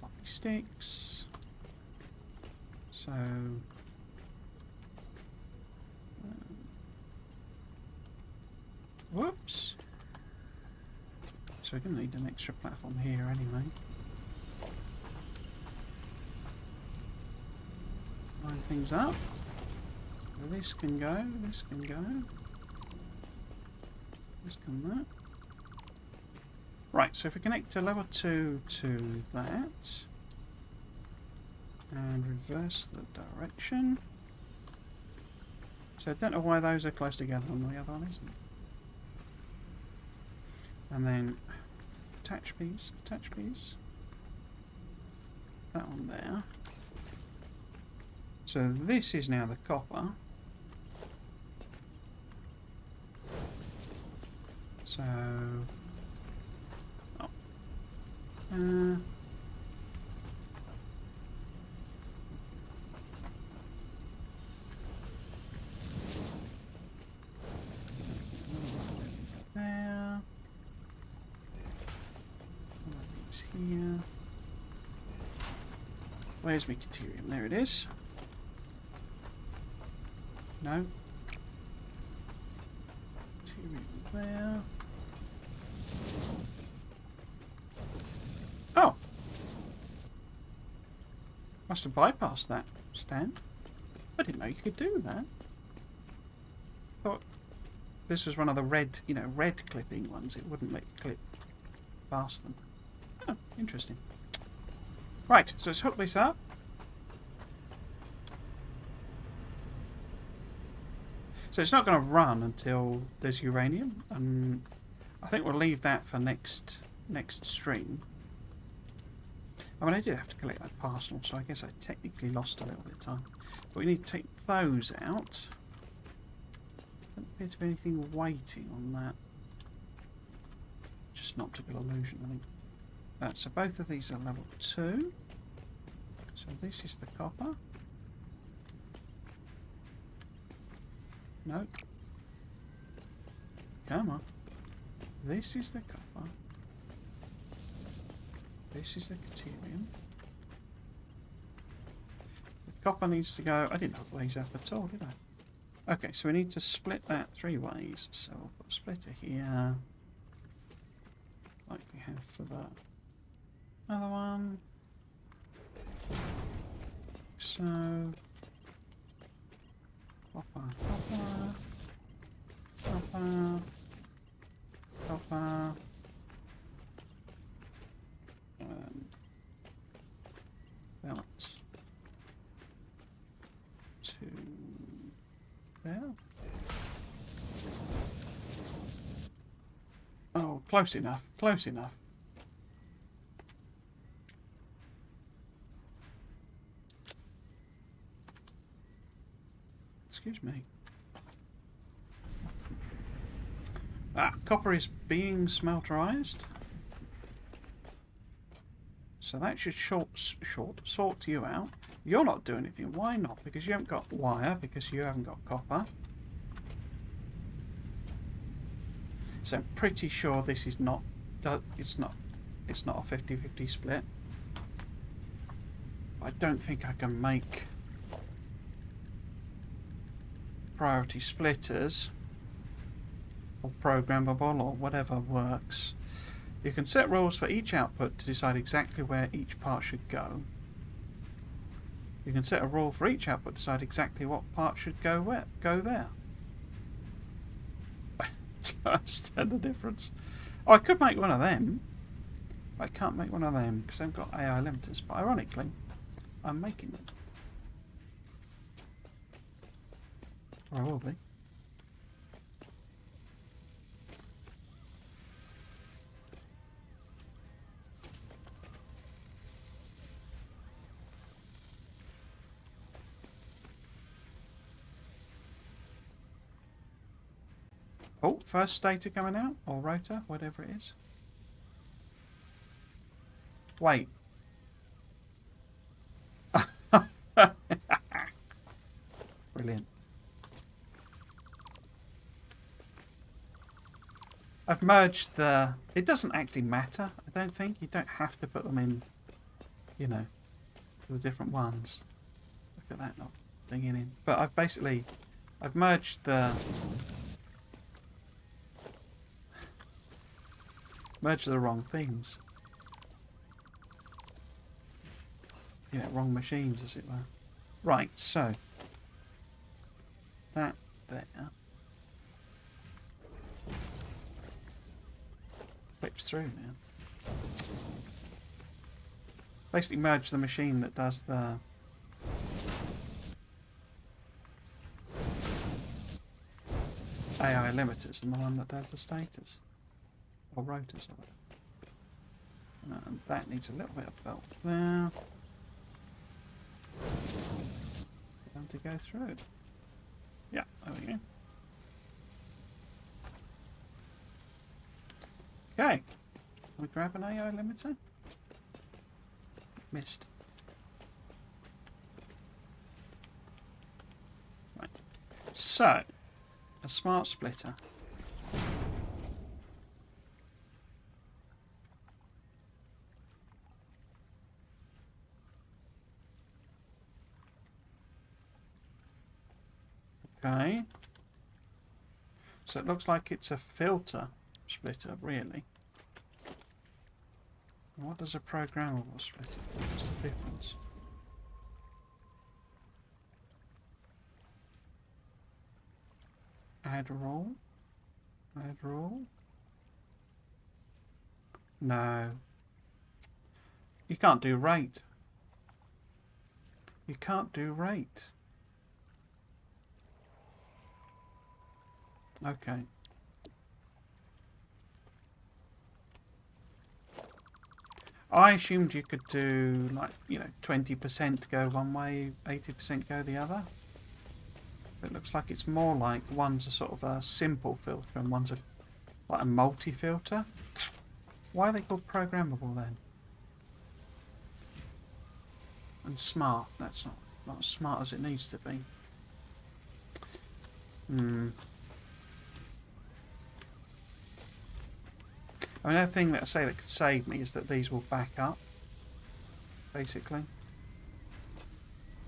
Speaker 1: Floppy sticks. So. Whoops. So we're going to need an extra platform here anyway. Line things up. So this can go, this can go. This can that. Right, so if we connect a level 2 to that. And reverse the direction. So I don't know why those are close together on the other one, isn't it? And then attach piece, attach piece. That one there. So this is now the copper. So, oh. There. It's here. Where's my deuterium? There it is. No. Deuterium there. Oh! Must have bypassed that stand. I didn't know you could do that. Thought this was one of the red, red clipping ones. It wouldn't let you clip past them. Oh, interesting. Right, so let's hook this up. So it's not going to run until there's uranium, and I think we'll leave that for next stream. I mean, I did have to collect that parcel, so I guess I technically lost a little bit of time. But we need to take those out. Doesn't appear to be anything waiting on that. Just an optical illusion, I think. So both of these are level 2. So this is the copper. No. Come on. This is the copper. This is the deuterium. The copper needs to go. I didn't hook these up at all, did I? Okay, so we need to split that 3 ways. So we'll put a splitter here. Like we have for the other one. So, copper, copper, copper, copper. Balance to there. Oh, close enough. Close enough. Excuse me. Copper is being smelterized. So that should sort you out. You're not doing anything. Why not? Because you haven't got wire, because you haven't got copper. So I'm pretty sure this is not, it's not a 50-50 split. I don't think I can make priority splitters or programmable or whatever works. You can set rules for each output to decide exactly where each part should go. You can set a rule for each output to decide exactly what part should go where, go there. I don't understand the difference. Oh, I could make one of them. I can't make one of them because they've got AI limiters, but ironically, I'm making them. Or I will be. Oh, first stator coming out, or rotor, whatever it is. Wait. Brilliant. I've merged the... It doesn't actually matter, I don't think. You don't have to put them in, you know, the different ones. Look at that not thing in. But I've merged the... Merged the wrong things. Yeah, wrong machines, as it were. Right, so... That there... Flips through now. Basically merge the machine that does the... AI limiters and the one that does the stators. Or rotors of it. And that needs a little bit of belt there. For them to go through. Yeah, there we go. Okay. Can we grab an AI limiter? Missed. Right. So, a smart splitter. Okay. So it looks like it's a filter splitter, really. What does a programmable splitter do? What's the difference? Add rule? Add rule? No. You can't do rate. You can't do rate. Okay. I assumed you could do, like, you know, 20% go one way, 80% go the other. It looks like it's more like one's a sort of a simple filter and one's a like a multi-filter. Why are they called programmable then? And smart. That's not as smart as it needs to be. I mean, another thing that I say that could save me is that these will back up, basically,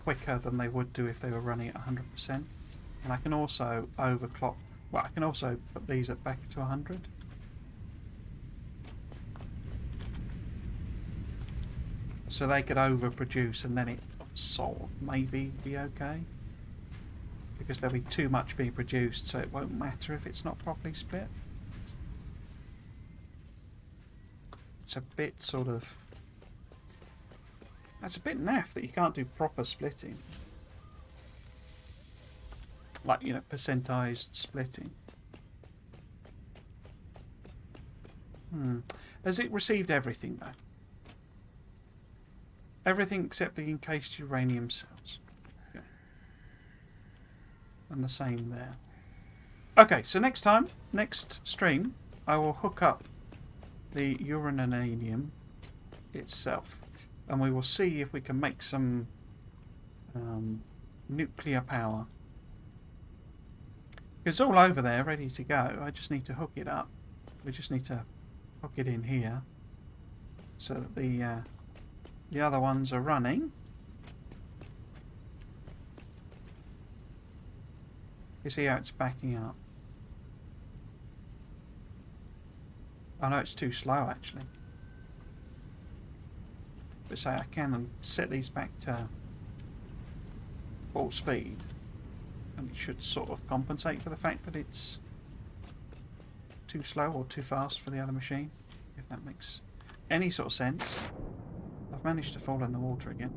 Speaker 1: quicker than they would do if they were running at 100%. And I can also overclock. Well, I can also put these at back to 100. so they could overproduce, and then it sort of maybe be okay, because there'll be too much being produced, so it won't matter if it's not properly split. It's a bit sort of... That's a bit naff that you can't do proper splitting. Like, you know, percentized splitting. Has it received everything, though? Everything except the encased uranium cells. Okay. And the same there. Okay, so next time, next stream, I will hook up the uranium itself, and we will see if we can make some nuclear power. It's all over there, ready to go. I just need to hook it up. We just need to hook it in here so that the other ones are running. You see how it's backing up? Oh no, it's too slow actually. But say I can set these back to full speed, and it should sort of compensate for the fact that it's too slow or too fast for the other machine, if that makes any sort of sense. I've managed to fall in the water again.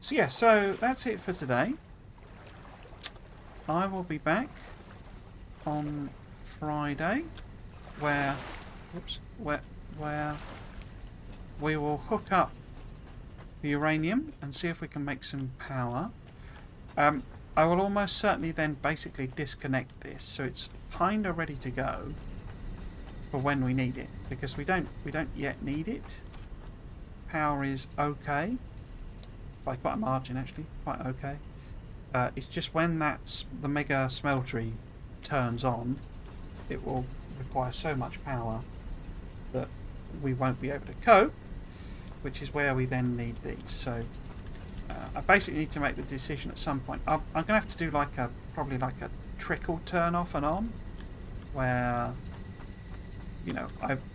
Speaker 1: So yeah, so that's it for today. I will be back on Friday where we will hook up the uranium and see if we can make some power. I will almost certainly then basically disconnect this so it's kind of ready to go for when we need it, because we don't yet need it. Power is okay by quite a margin, actually, quite okay. It's just when the mega smeltery turns on, it will require so much power that we won't be able to cope, which is where we then need these. So I basically need to make the decision at some point. I'm going to have to do probably like a trickle turn off and on, where, you know,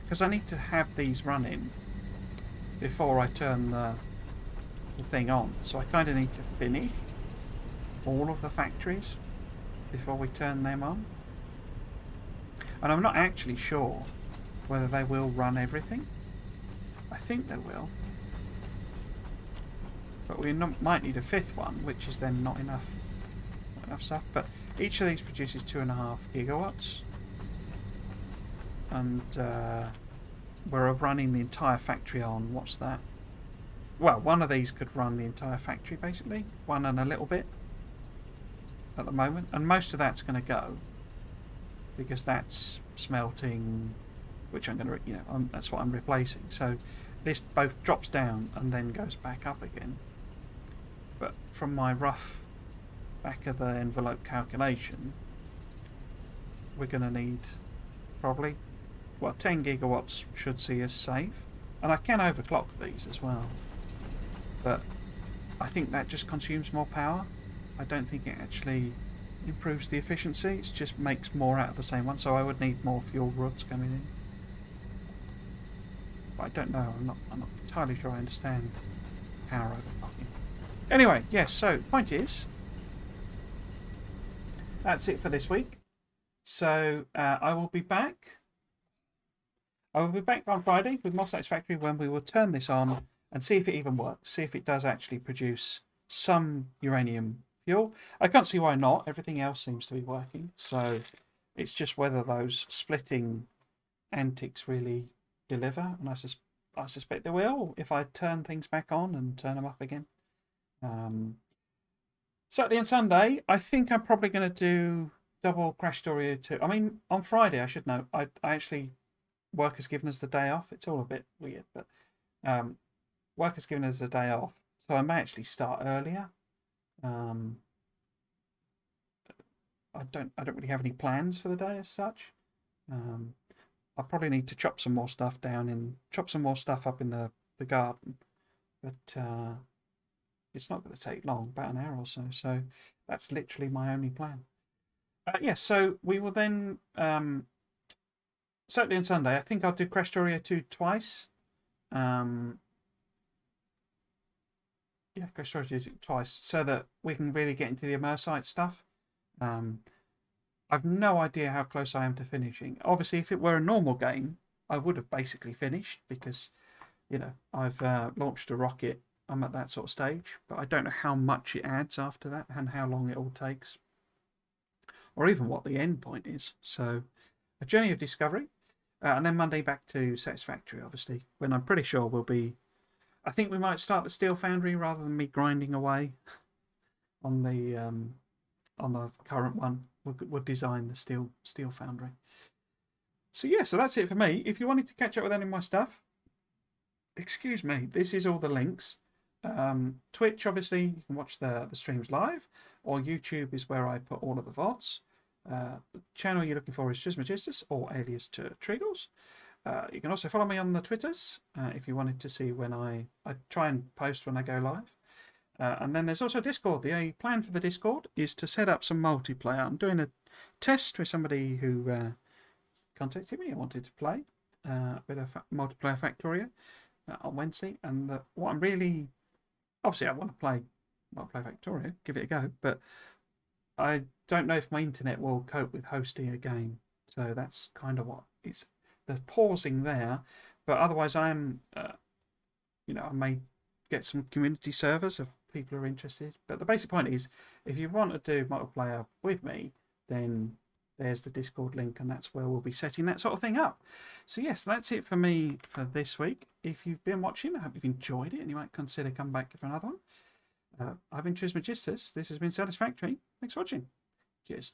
Speaker 1: because I need to have these running before I turn the thing on. So I kind of need to finish all of the factories before we turn them on. And I'm not actually sure whether they will run everything. I think they will. But we might need a fifth one, which is then not enough stuff. But each of these produces 2.5 gigawatts. And we're running the entire factory on, what's that? Well, one of these could run the entire factory, basically. One and a little bit at the moment. And most of that's going to go, because that's smelting, which I'm going to, you know, that's what I'm replacing. So this both drops down and then goes back up again. But from my rough back of the envelope calculation, we're going to need probably, well, 10 gigawatts should see us safe. And I can overclock these as well, but I think that just consumes more power. I don't think it actually improves the efficiency. It just makes more out of the same one. So I would need more fuel rods coming in. But I don't know. I'm not entirely sure I understand power overclocking. Anyway, yes. So point is, that's it for this week. So I will be back. I will be back on Friday with more Satisfactory, when we will turn this on and see if it even works. See if it does actually produce some uranium fuel. I can't see why not. Everything else seems to be working. So it's just whether those splitting antics really deliver. And I suspect they will if I turn things back on and turn them up again. Saturday and Sunday, I think I'm probably going to do double Crash Story 2. I mean, on Friday, I should know. I actually... Work has given us the day off. It's all a bit weird, but work has given us the day off, so I may actually start earlier. I don't really have any plans for the day as such. I probably need to chop some more stuff up in the garden, but it's not going to take long, about an hour or so. So that's literally my only plan. Yes, so we will then. Saturday and Sunday, I think I'll do Crash Story 2 twice. Yeah, go storage use it twice so that we can really get into the immersite stuff. I've no idea how close I am to finishing. Obviously, if it were a normal game, I would have basically finished because, you know, I've launched a rocket. I'm at that sort of stage, but I don't know how much it adds after that and how long it all takes, or even what the end point is. So, a journey of discovery, and then Monday back to Satisfactory, obviously, when I'm pretty sure we'll be. I think we might start the Steel Foundry rather than me grinding away on the current one. We'll design the Steel Foundry. So yeah, so that's it for me. If you wanted to catch up with any of my stuff, excuse me, this is all the links. Twitch, obviously, you can watch the streams live, or YouTube is where I put all of the VODs. The channel you're looking for is Trismegistus, or alias to Treagles. You can also follow me on the Twitters if you wanted to see when I try and post when I go live. And then there's also Discord. The plan for the Discord is to set up some multiplayer. I'm doing a test with somebody who contacted me and wanted to play with a multiplayer Factorio on Wednesday. And what I'm really... Obviously, I want to play multiplayer Factorio, give it a go, but I don't know if my internet will cope with hosting a game. So that's kind of what it's... There's pausing there, but otherwise I am, I may get some community servers if people are interested. But the basic point is, if you want to do multiplayer with me, then there's the Discord link, and that's where we'll be setting that sort of thing up. So yes, that's it for me for this week. If you've been watching, I hope you've enjoyed it, and you might consider coming back for another one. I've been Trismegistus. This has been Satisfactory. Thanks for watching. Cheers.